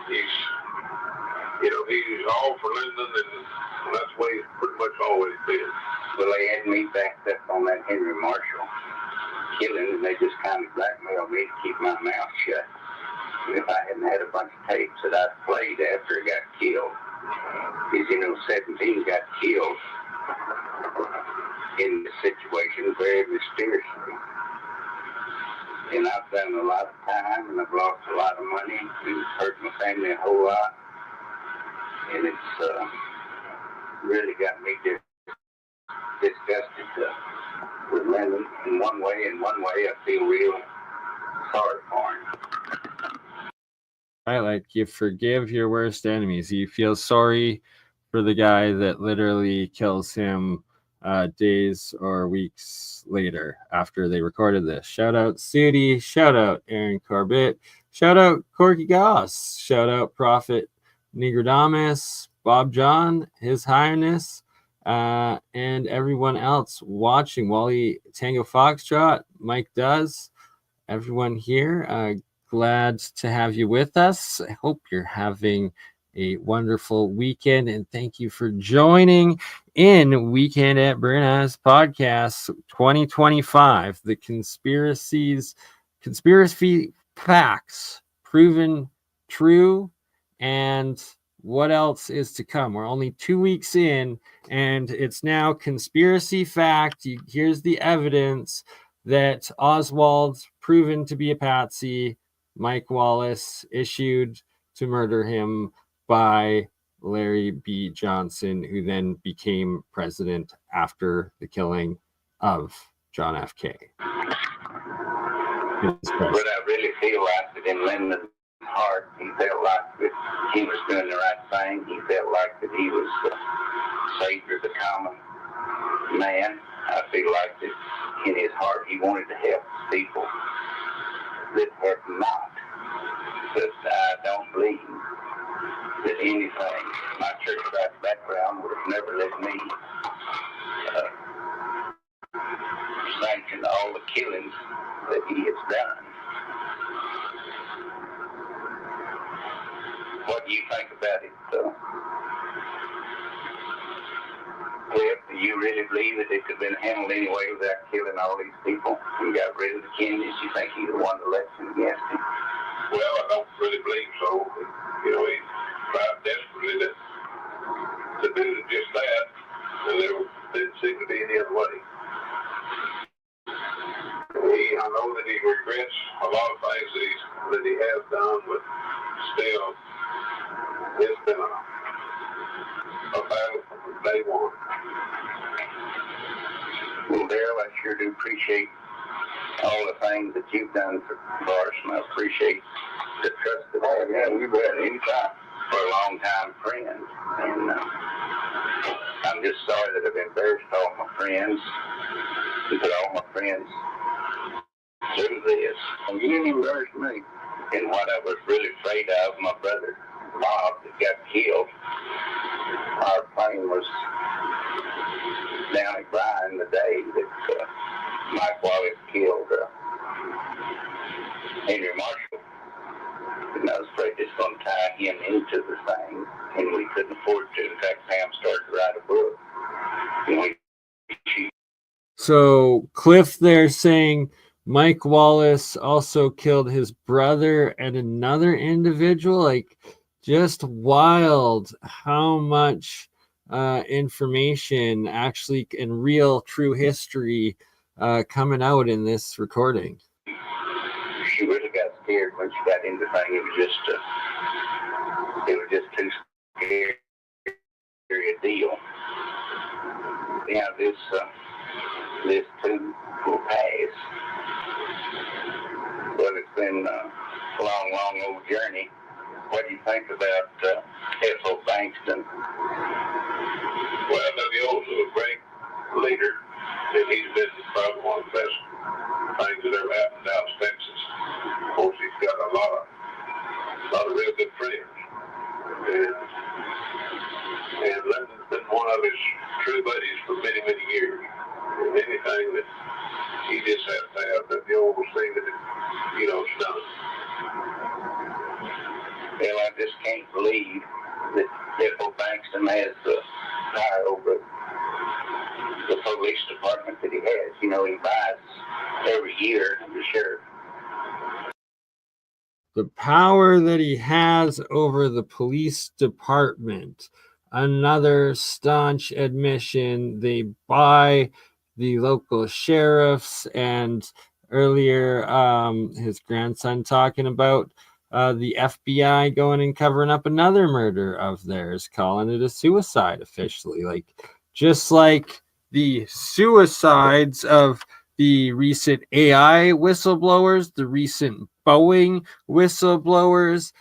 He's all for Lyndon, and that's the way he's pretty much always been. Well, they had me backed up on that Henry Marshall killing, and they just kind of blackmailed me to keep my mouth shut. If I hadn't had a bunch of tapes that I played after he got killed, because 17 got killed in this situation very mysteriously. And I've done a lot of time, and I've lost a lot of money, and hurt my family a whole lot. And it's really got me disgusted with Lyndon in one way. In one way, I feel real sorry for him. Right, like you forgive your worst enemies. You feel sorry for the guy that literally kills him days or weeks later after they recorded this. Shout out City, shout out Aaron Corbett, shout out Corky Goss, shout out Prophet Nigradamus, Bob John, His Highness, and everyone else watching. Wally Tango Foxtrot, Mike Does, everyone here. Glad to have you with us. I hope you're having a wonderful weekend, and thank you for joining in Weekend at BurnEye's podcast 2025. The conspiracy facts proven true, and what else is to come? We're only 2 weeks in, and it's now conspiracy fact. Here's the evidence that Oswald's proven to be a patsy. Mike Wallace issued to murder him by Larry B. Johnson, who then became president after the killing of John F. Kennedy. But I really feel like that in Lyndon's heart, he felt like that he was doing the right thing. He felt like that he was the savior of the common man. I feel like that in his heart he wanted to help people that have not. But I don't believe that anything, my church background would have never let me sanction all the killings that he has done. What do you think about it, Cliff? Do you really believe that it could have been handled anyway without killing all these people and got rid of the Kennedys? You think he won the election against him? Well, I don't really believe so. He tried desperately to do just that, and there didn't seem to be any other way. I know that he regrets a lot of things that he has done, but still, it's been a battle from day one. Well, Darrell, I sure do appreciate all the things that you've done for us, and I appreciate the trust that I have. Yeah, you bet. Anytime. For a long time friend. And I'm just sorry that I've embarrassed all my friends, and put all my friends through this. And you didn't embarrass me. And what I was really afraid of, my brother Bob that got killed, our plane was down at Bryan the day that Mike Wallace killed Henry Marshall. And I was afraid it's going to tie him into the thing, and we couldn't afford to. In fact, Pam started to write a book. And So Cliff there saying Mike Wallace also killed his brother and another individual. Like, just wild how much information actually and real true history coming out in this recording. she really got scared when she got into the thing. It was just too scary a deal. Yeah, this too will pass. But it's been a long old journey. What do you think about Ethel Bankston? Well, W.O.'s a great leader, and he's been probably one of the best things that ever happened in Dallas, Texas. everything that he just has to have the oversee that it's done. Well, I just can't believe that Bill Bankston has the power over the police department that he has. He buys every year the sheriff. The power that he has over the police department. Another staunch admission. They buy the local sheriffs, and earlier his grandson talking about the FBI going and covering up another murder of theirs, calling it a suicide officially. Just like the suicides of the recent AI whistleblowers, the recent Boeing whistleblowers,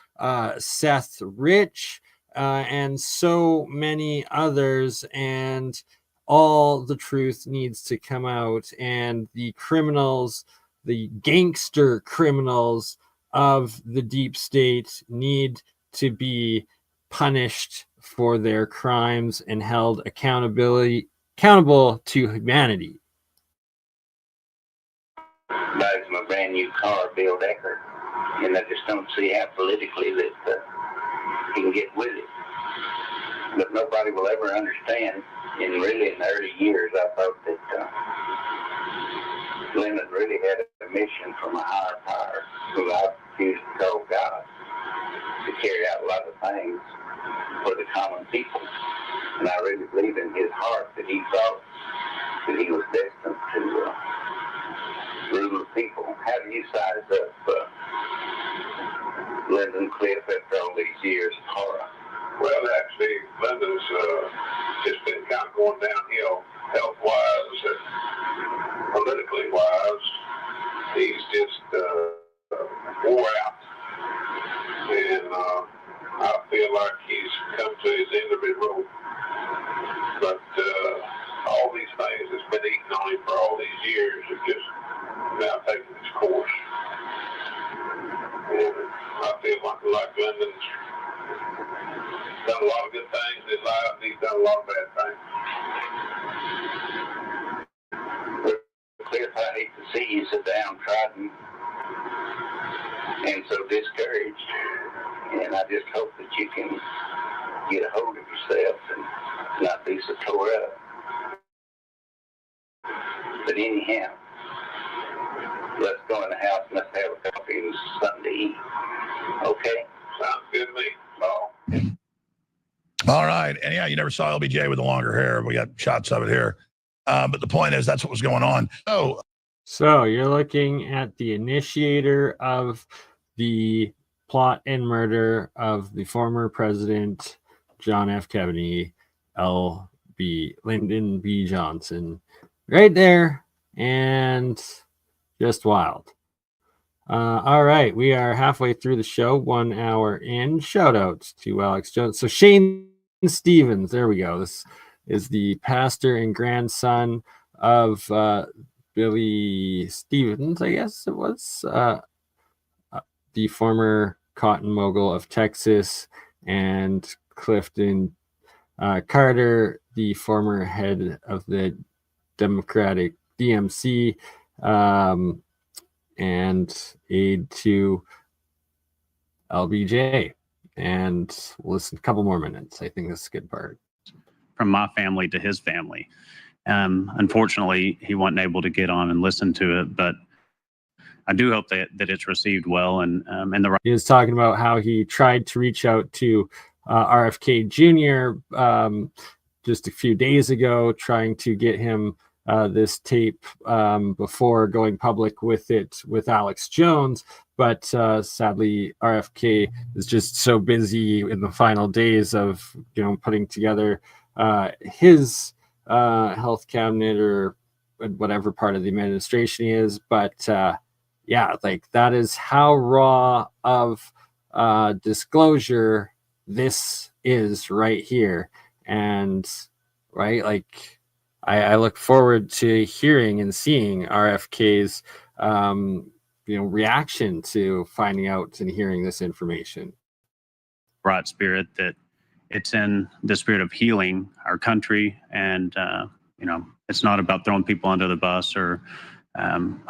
Seth Rich, and so many others. And all the truth needs to come out, and the criminals, the gangster criminals of the deep state, need to be punished for their crimes and held accountable to humanity. Buys him a brand new car, Bill Decker, and I just don't see how politically that he can get with it. But nobody will ever understand. And really, in the early years, I thought that Lyndon really had a mission from a higher power, who I choose to call God, to carry out a lot of things for the common people. And I really believe in his heart that he thought that he was destined to rule the people. How do you size up Lyndon Cliff after all these years of horror? Well, actually, Lyndon's just been kind of going downhill health-wise and politically wise. He's just wore out. And I feel like he's come to his end of his rope. But all these things that's been eating on him for all these years have just now taken its course. And I feel like Lyndon's done a lot of good things in his life, and he's done a lot of bad things. Cliff, I hate to see you so downtrodden and so discouraged. And I just hope that you can get a hold of yourself and not be so tore up. But anyhow, let's go in the house and let's have a coffee and something to eat. Okay? Sounds good to me. Oh. All right. And yeah, you never saw LBJ with the longer hair. We got shots of it here. But the point is, that's what was going on. So you're looking at the initiator of the plot and murder of the former president, John F. Kennedy, Lyndon B. Johnson, right there, and just wild. All right, we are halfway through the show, 1 hour in. Shout outs to Alex Jones. So Shane Stevens, there we go. This is the pastor and grandson of Billy Stevens, I guess it was, the former cotton mogul of Texas, and Clifton Carter, the former head of the Democratic DMC, and aide to LBJ. And we'll listen a couple more minutes. I think this is a good part. From my family to his family. Unfortunately, he wasn't able to get on and listen to it, but I do hope that it's received well. And he was talking about how he tried to reach out to RFK Jr. Just a few days ago, trying to get him this tape before going public with it with Alex Jones. But sadly, RFK is just so busy in the final days of putting together his health cabinet or whatever part of the administration he is. But yeah, that is how raw of disclosure this is right here. And right, I look forward to hearing and seeing RFK's reaction to finding out and hearing this information. Right spirit, that it's in the spirit of healing our country and It's not about throwing people under the bus or.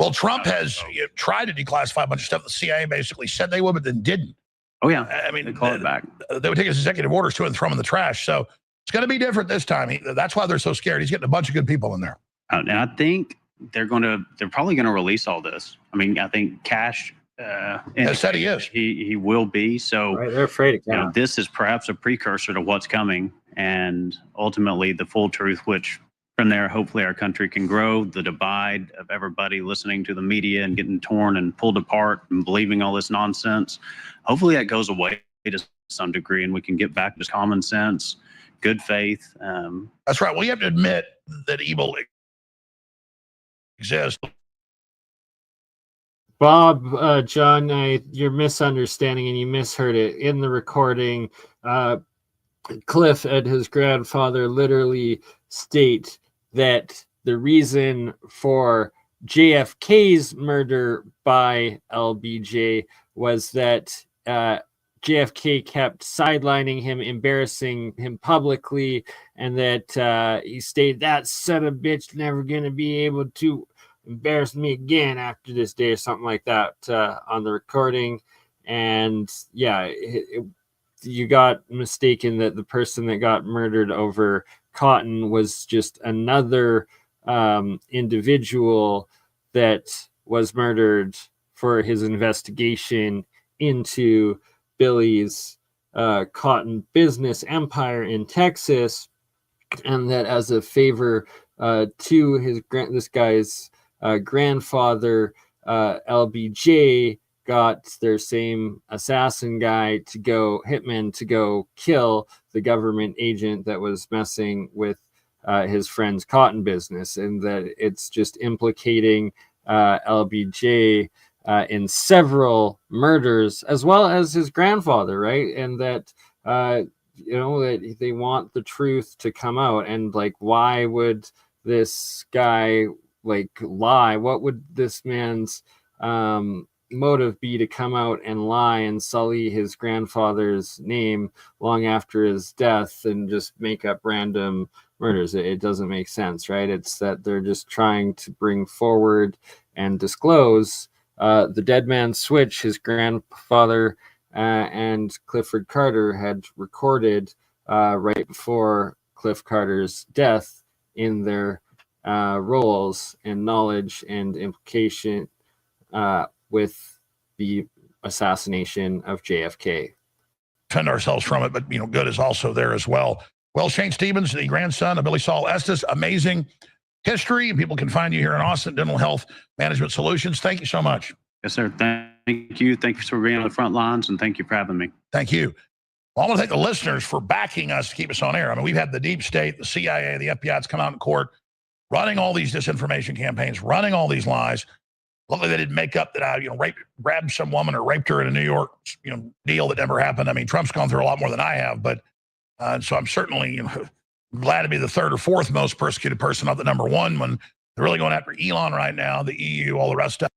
Well, Trump has tried to declassify a bunch of stuff. The CIA basically said they would, but then didn't. Oh yeah, I mean, they call it back. They would take his executive orders to and throw them in the trash. So it's going to be different this time. That's why they're so scared. He's getting a bunch of good people in there. And I think they're probably going to release all this. I mean, I think Cash has said he is. He will be. So Right, they're afraid of Cash. This is perhaps a precursor to what's coming, and ultimately the full truth, which from there, hopefully our country can grow. The divide of everybody listening to the media and getting torn and pulled apart and believing all this nonsense, hopefully that goes away to some degree and we can get back to common sense, good faith. That's right. Well, you have to admit that evil exists. Bob, John, you're misunderstanding and you misheard it. In the recording, Cliff and his grandfather literally state that the reason for JFK's murder by LBJ was that JFK kept sidelining him, embarrassing him publicly, and that he stated, that son of a bitch never going to be able to embarrass me again after this day, or something like that on the recording. And yeah, you got mistaken that the person that got murdered over cotton was just another individual that was murdered for his investigation into Billy's cotton business empire in Texas, and that as a favor to this guy's grandfather, LBJ got their same assassin guy hitman to go kill the government agent that was messing with his friend's cotton business, and that it's just implicating LBJ in several murders, as well as his grandfather, right? And that that they want the truth to come out. And like, why would this guy lie? What would this man's motive be to come out and lie and sully his grandfather's name long after his death and just make up random murders? It doesn't make sense, right? It's that they're just trying to bring forward and disclose the dead man's switch his grandfather and Clifford Carter had recorded right before Cliff Carter's death in their roles and knowledge and implication with the assassination of JFK. Defend ourselves from it, but good is also there as well. Well, Shane Stevens, the grandson of Billy Saul Estes, amazing history. People can find you here in Austin, Dental Health Management Solutions. Thank you so much. Yes, sir. Thank you. Thank you for being on the front lines, and thank you for having me. Thank you. Well, I want to thank the listeners for backing us to keep us on air. I mean, we've had the deep state, the CIA, the FBI that's come out in court, running all these disinformation campaigns, running all these lies. Luckily, they didn't make up that I, grabbed some woman or raped her in a New York, deal that never happened. I mean, Trump's gone through a lot more than I have, but so I'm certainly glad to be the third or fourth most persecuted person, not the number one, when they're really going after Elon right now, the EU, all the rest of it.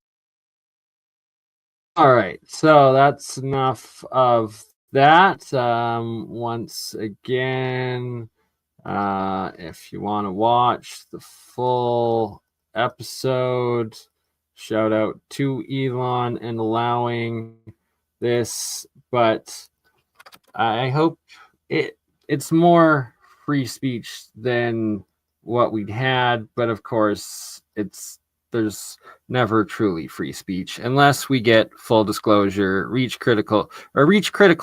All right, so that's enough of that. Once again, if you want to watch the full episode, shout out to Elon and allowing this, but I hope it's more free speech than what we'd had, but of course there's never truly free speech unless we get full disclosure, reach critical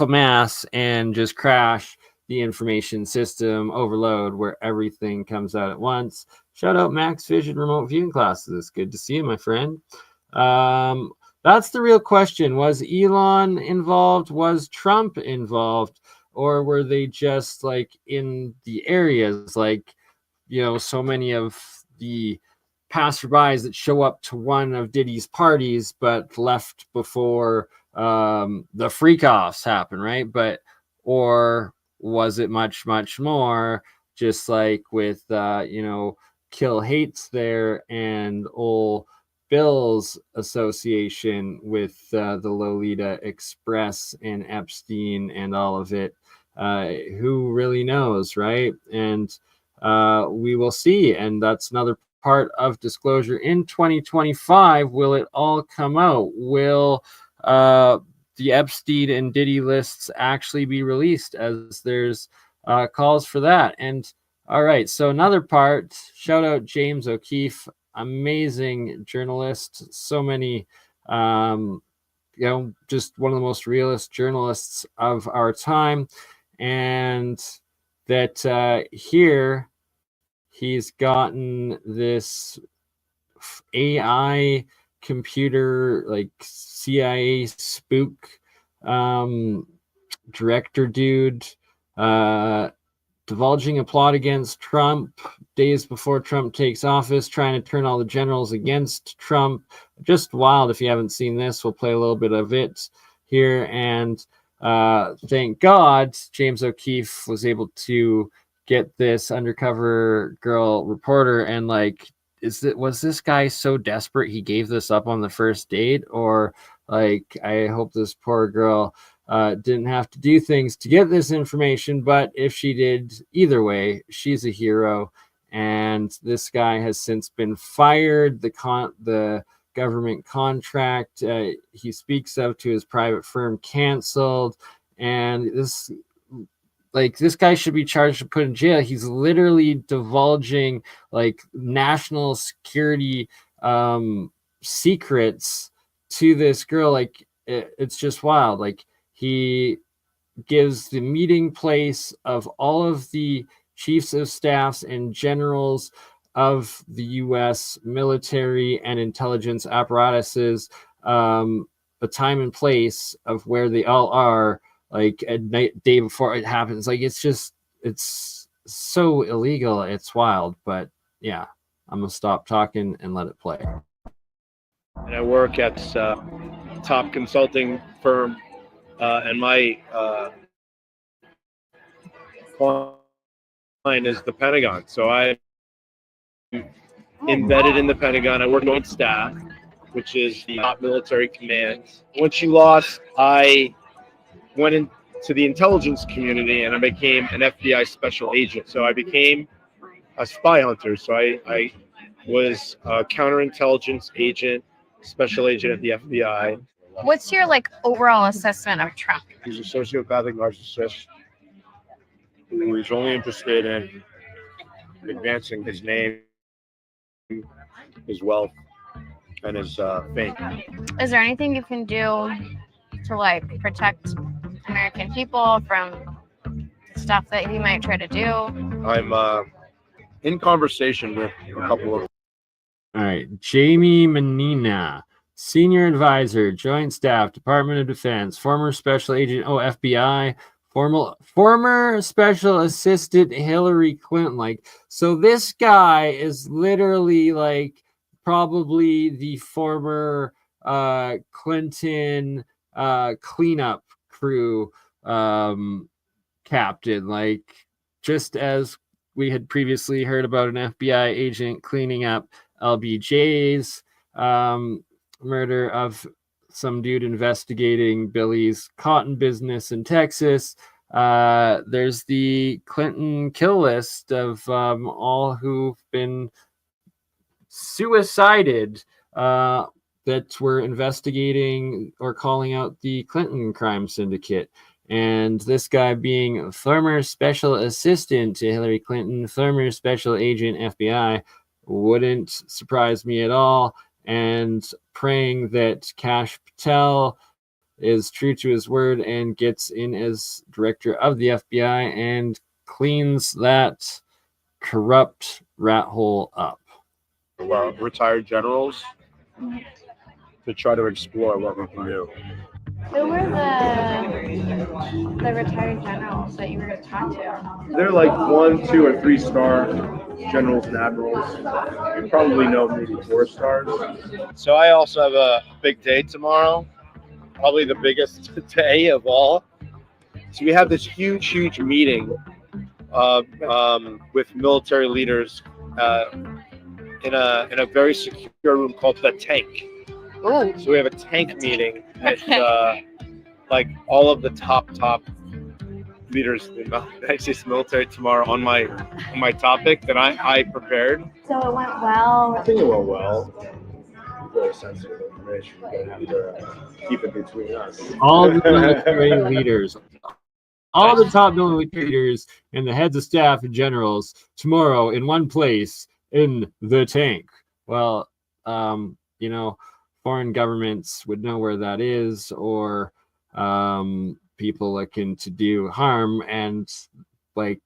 mass, and just crash the information system overload where everything comes out at once. Shout out Max Vision remote viewing classes. Good to see you, my friend. That's the real question. Was Elon involved? Was Trump involved? Or were they just in the areas, so many of the passerbys that show up to one of Diddy's parties but left before the freak-offs happen, right? Or was it much, much more, just like with Kill Hates there and old Bill's association with the Lolita Express and Epstein and all of it? Who really knows, right? And we will see. And that's another part of disclosure in 2025. Will it all come out? Will the Epstein and Diddy lists actually be released, as there's calls for that? And all right, so another part, shout out James O'Keefe, amazing journalist, so many just one of the most realist journalists of our time. And that here he's gotten this AI computer, like CIA spook director dude, divulging a plot against Trump days before Trump takes office, trying to turn all the generals against Trump. Just wild. If you haven't seen this, we'll play a little bit of it here. And thank God James O'Keefe was able to get this undercover girl reporter. And like, was this guy so desperate he gave this up on the first date? Or like, I hope this poor girl didn't have to do things to get this information, but if she did, either way, she's a hero. And this guy has since been fired. The government contract he speaks of to his private firm canceled, and this guy should be charged and put in jail. He's literally divulging like national security secrets to this girl. Like it's just wild. Like, he gives the meeting place of all of the chiefs of staffs and generals of the U.S. military and intelligence apparatuses a time and place of where they all are, like at night, day before it happens. Like, it's so illegal. It's wild. But yeah, I'm gonna stop talking and let it play. And I work at top consulting firm. And my client is the Pentagon. So I'm embedded in the Pentagon. I work on staff, which is the top military command. When she lost, I went into the intelligence community and I became an FBI special agent. So I became a spy hunter. So I was a counterintelligence agent, special agent at the FBI. What's your like overall assessment of Trump? He's a sociopathic narcissist who is only interested in advancing his name, his wealth, and his fame. Is there anything you can do to like protect American people from stuff that he might try to do? I'm in conversation with a couple of. All right, Jamie Menina, Senior Advisor, Joint Staff, Department of Defense, former Special Agent, FBI, former Special Assistant Hillary Clinton. Like, so this guy is literally like probably the former Clinton cleanup crew captain. Like, just as we had previously heard about an FBI agent cleaning up LBJ's murder of some dude investigating Billy's cotton business in Texas. There's the Clinton kill list of all who've been suicided that were investigating or calling out the Clinton crime syndicate. And this guy being former special assistant to Hillary Clinton, former special agent FBI, wouldn't surprise me at all. And praying that Kash Patel is true to his word and gets in as director of the FBI and cleans that corrupt rat hole up. Retired generals to try to explore what we can do. Who were the retired generals that you were going to talk to? They're like 1, 2, or 3-star generals and admirals. You probably know maybe 4 stars. So I also have a big day tomorrow, probably the biggest day of all. So we have this huge meeting with military leaders in a very secure room called the Tank. Ooh. So we have a tank meeting, and like all of the top leaders in the United States military tomorrow on my topic that I prepared. So it went well. I think it went well. Very sensitive information. We're gonna have to keep it between us. All the military leaders, all the top military leaders, and the heads of staff and generals tomorrow in one place in the tank. Well, you know, foreign governments would know where that is, or people looking to do harm, and like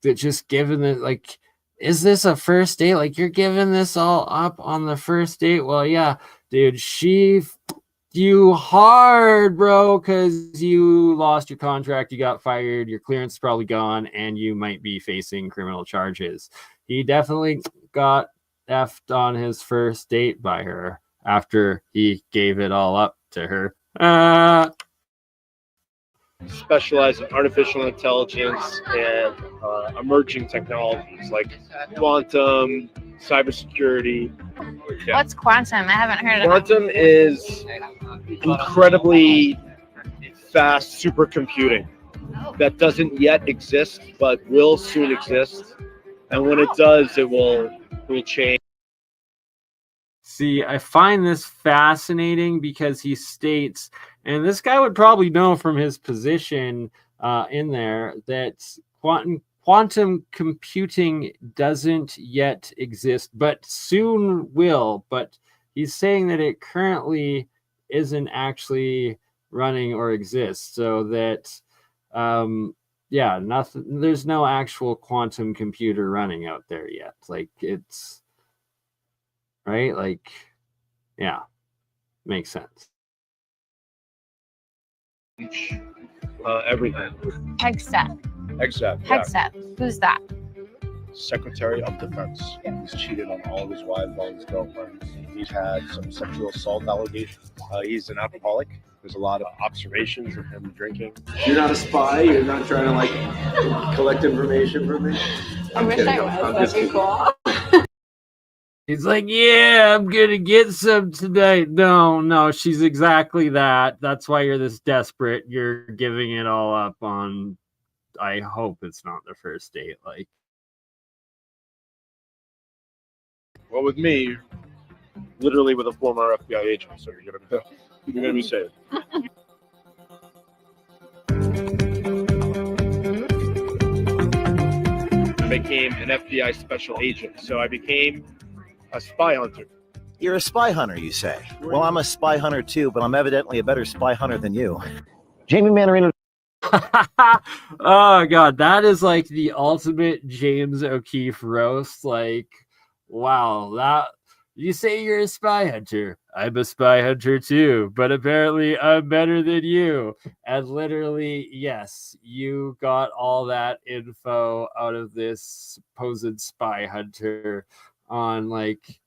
they're just giving it like, is this a first date? Like, you're giving this all up on the first date? Well, yeah, dude, she you hard, bro, because you lost your contract, you got fired, your clearance is probably gone, and you might be facing criminal charges. He definitely got effed on his first date by her after he gave it all up to her. Specialize in artificial intelligence and emerging technologies like quantum, cybersecurity. Yeah. What's quantum? I haven't heard of it. Quantum is incredibly fast supercomputing that doesn't yet exist, but will soon exist. And when it does, it will change. See, I find this fascinating because he states, and this guy would probably know from his position in there, that quantum computing doesn't yet exist, but soon will. But he's saying that it currently isn't actually running or exists, so that yeah, nothing. There's no actual quantum computer running out there yet. Like, it's right. Like, yeah, makes sense. Everything. Hegseth. Except yeah. Hegseth. Who's that? Secretary of Defense. He's cheated on all of his wives, all his girlfriends. He's had some sexual assault allegations. He's an alcoholic. There's a lot of observations of him drinking. You're not a spy? You're not trying to, like, collect information from me? I wish I was. That'd be cool. He's like, yeah, I'm gonna get some tonight. No, she's exactly that. That's why you're this desperate. You're giving it all up on, I hope it's not the first date. Like, Well, with me, literally with a former FBI agent, so you're gonna be safe. I became an FBI special agent, so I became a spy hunter. You're a spy hunter, you say? Well, I'm a spy hunter too, but I'm evidently a better spy hunter than you. Jamie Manarino. Oh god, that is like the ultimate James O'Keefe roast. Like, wow, that you say you're a spy hunter. I'm a spy hunter too, but apparently I'm better than you. And literally, yes, you got all that info out of this supposed spy hunter on, like,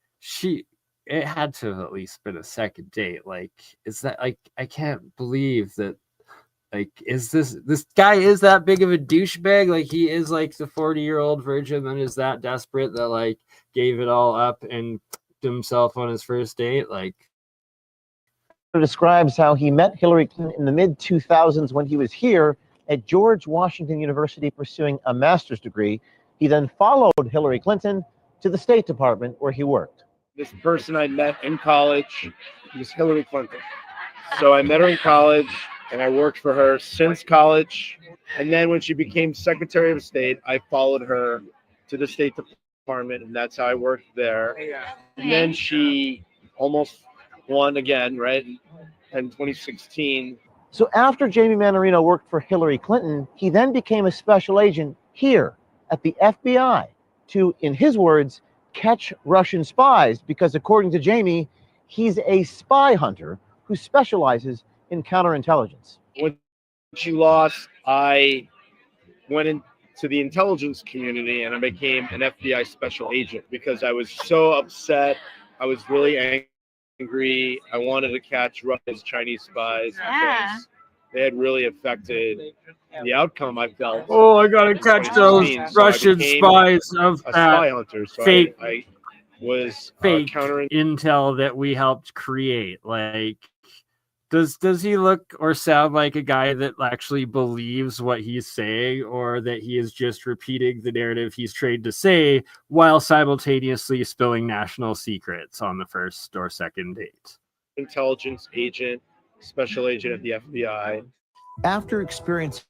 it had to have at least been a second date. Like, is that, like, I can't believe that, like, is this guy is that big of a douchebag? Like, he is like the 40-year-old virgin that is that desperate that, like, gave it all up and himself on his first date. Like, Describes how he met Hillary Clinton in the mid-2000s when he was here at George Washington University pursuing a master's degree. He then followed Hillary Clinton to the State Department where he worked. This person I met in college was Hillary Clinton. So I met her in college, and I worked for her since college. And then when she became Secretary of State, I followed her to the State Department, and that's how I worked there. And then she almost won again, right, in 2016. So after Jamie Manarino worked for Hillary Clinton, he then became a special agent here at the FBI to, in his words, catch Russian spies, because according to Jamie, he's a spy hunter who specializes in counterintelligence. When she lost, I went into the intelligence community and I became an FBI special agent because I was so upset. I was really angry. I wanted to catch Russia's Chinese spies because they had really affected the outcome, I felt. oh, I gotta catch those Russian spies of a spy hunter. So fake, I was fake countering intel that we helped create. Like, Does he look or sound like a guy that actually believes what he's saying, or that he is just repeating the narrative he's trained to say while simultaneously spilling national secrets on the first or second date? Intelligence agent, special agent at the FBI. After experiencing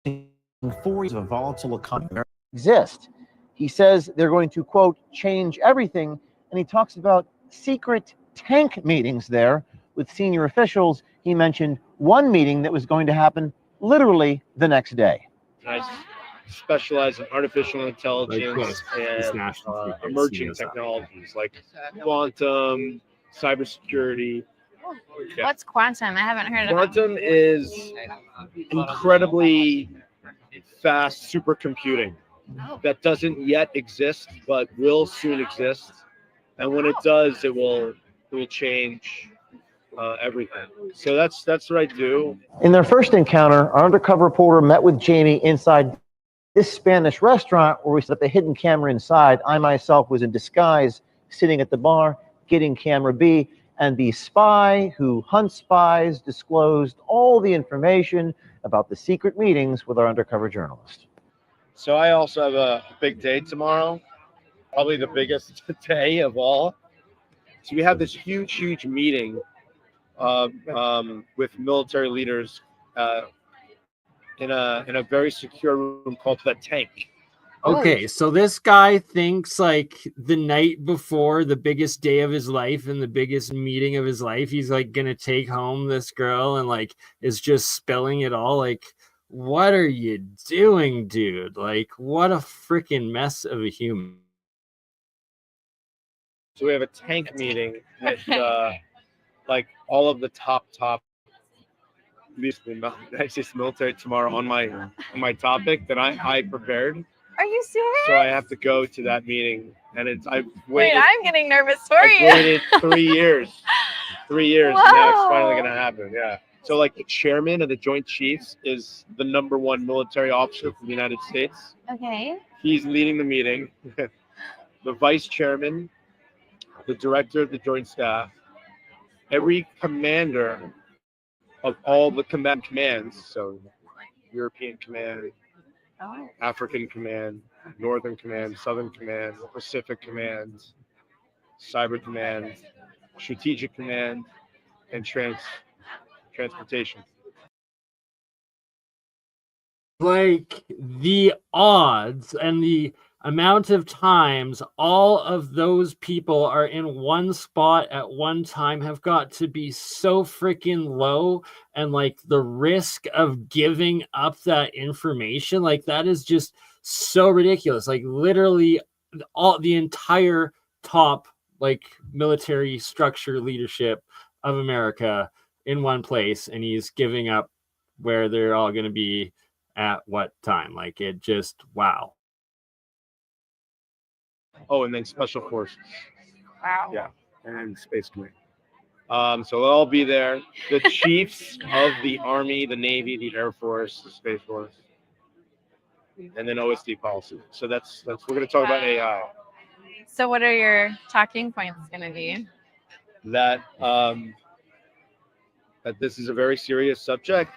4 years of a volatile economy exist, he says they're going to, quote, change everything. And he talks about secret tank meetings there with senior officials. He mentioned one meeting that was going to happen literally the next day. I specialize in artificial intelligence and emerging technologies like quantum, cybersecurity. Yeah. What's quantum? I haven't heard of it. Quantum is incredibly fast supercomputing that doesn't yet exist, but will soon exist. And when it does, it will change everything. So that's what I do. In their first encounter, our undercover reporter met with Jamie inside this Spanish restaurant where we set up a hidden camera inside. I myself was in disguise, sitting at the bar, getting camera B, and the spy who hunts spies disclosed all the information about the secret meetings with our undercover journalist. So I also have a big day tomorrow, probably the biggest day of all. So we have this huge meeting with military leaders in a very secure room called the Tank. Okay, so this guy thinks like the night before the biggest day of his life and the biggest meeting of his life, he's like gonna take home this girl and like is just spilling it all. Like, what are you doing, dude? Like, what a freaking mess of a human. So we have a tank meeting with like all of the top military tomorrow on my topic that I prepared. Are you serious? So I have to go to that meeting, and Wait, I'm getting nervous for you. I've waited 3 years. 3 years, and now it's finally gonna happen. Yeah. So like the chairman of the Joint Chiefs is the #1 military officer for the United States. Okay. He's leading the meeting. The vice chairman, the director of the Joint Staff, every commander of all the commands, so European Command, African Command, Northern Command, Southern Command, Pacific Command, Cyber Command, Strategic Command, and Transportation. Like the odds and the amount of times all of those people are in one spot at one time have got to be so freaking low, and like the risk of giving up that information, like that is just so ridiculous. Like literally all the entire top like military structure leadership of America in one place, and he's giving up where they're all going to be at what time. Like it just, wow. Oh, and then Special Forces. Wow. Yeah, and Space Command. So they'll all be there. The chiefs of the Army, the Navy, the Air Force, the Space Force, and then OdySee policy. So that's we're going to talk about AI. So what are your talking points going to be? That this is a very serious subject.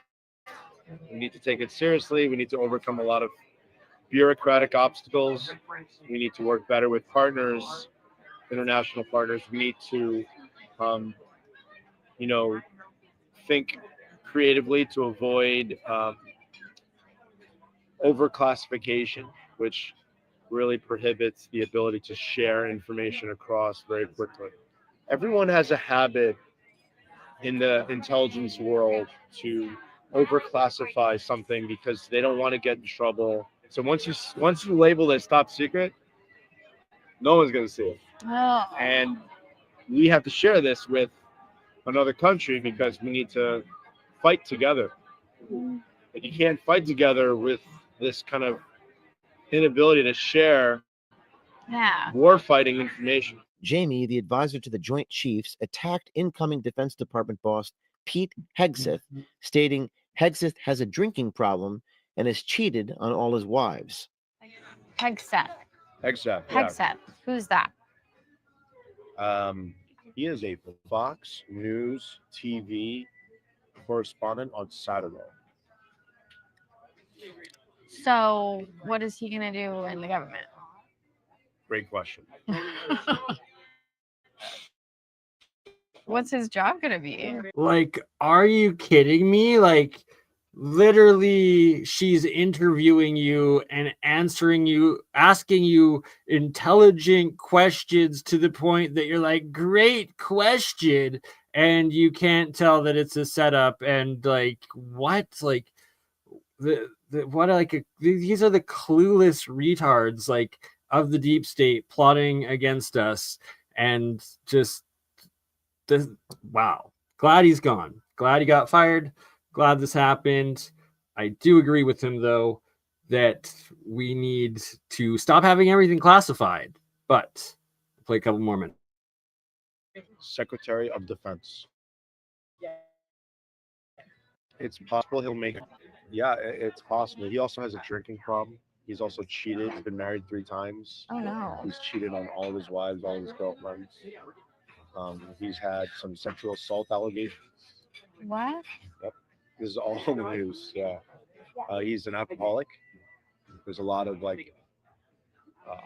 We need to take it seriously. We need to overcome a lot of bureaucratic obstacles. We need to work better with partners, international partners. We need to, think creatively to avoid overclassification, which really prohibits the ability to share information across very quickly. Everyone has a habit in the intelligence world to overclassify something because they don't want to get in trouble. So once you label it as top secret, no one's going to see it. Oh. And we have to share this with another country because we need to fight together. And you can't fight together with this kind of inability to share war fighting information. Jamie, the advisor to the Joint Chiefs, attacked incoming Defense Department boss Pete Hegseth, stating Hegseth has a drinking problem and has cheated on all his wives. Hegseth. Hegseth. Hegseth. Who's that? He is a Fox News TV correspondent on Saturday. So, what is he going to do in the government? Great question. What's his job going to be? Like, are you kidding me? Like, literally, she's interviewing you and answering you, asking you intelligent questions to the point that you're like, great question. And you can't tell that it's a setup. And like, what? Like, these are the clueless retards, like, of the deep state plotting against us. And just, wow. Glad he's gone. Glad he got fired. Glad this happened. I do agree with him, though, that we need to stop having everything classified. But I'll play a couple more minutes. Secretary of Defense. It's possible he'll make it. Yeah, it's possible. He also has a drinking problem. He's also cheated. He's been married 3 times. Oh, no. He's cheated on all of his wives, all of his girlfriends. He's had some sexual assault allegations. What? Yep. This is all in the news. Yeah. He's an alcoholic. There's a lot of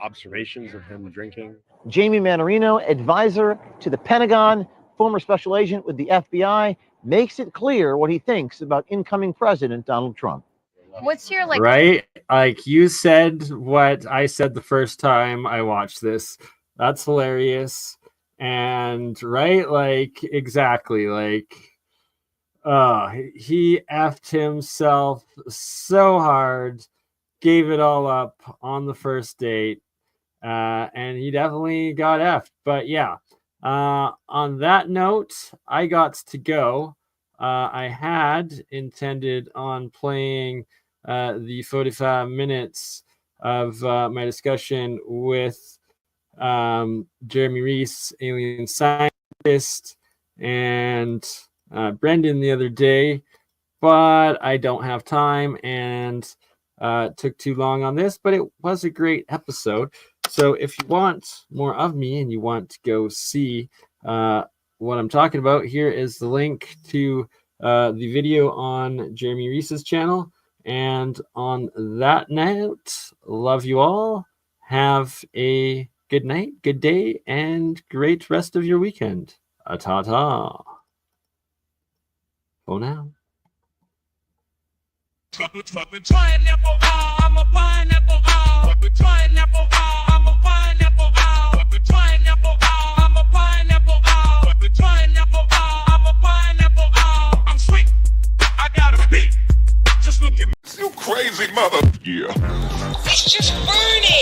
observations of him drinking. Jamie Manarino, advisor to the Pentagon, former special agent with the FBI, makes it clear what he thinks about incoming President Donald Trump. What's your right? Like, you said what I said the first time I watched this. That's hilarious. And right, like, exactly, like, he effed himself so hard, gave it all up on the first date, and he definitely got effed. But yeah, on that note, I got to go. I had intended on playing the 45 minutes of my discussion with Jeremy Reese, AlienScientist, and Brendan the other day, but I don't have time and took too long on this, but it was a great episode. So if you want more of me and you want to go see what I'm talking about, here is the link to the video on Jeremy Reese's channel. And on that note, love you all. Have a good night, good day, and great rest of your weekend. Ta-ta. For now. You crazy mother. Yeah. It's just burning.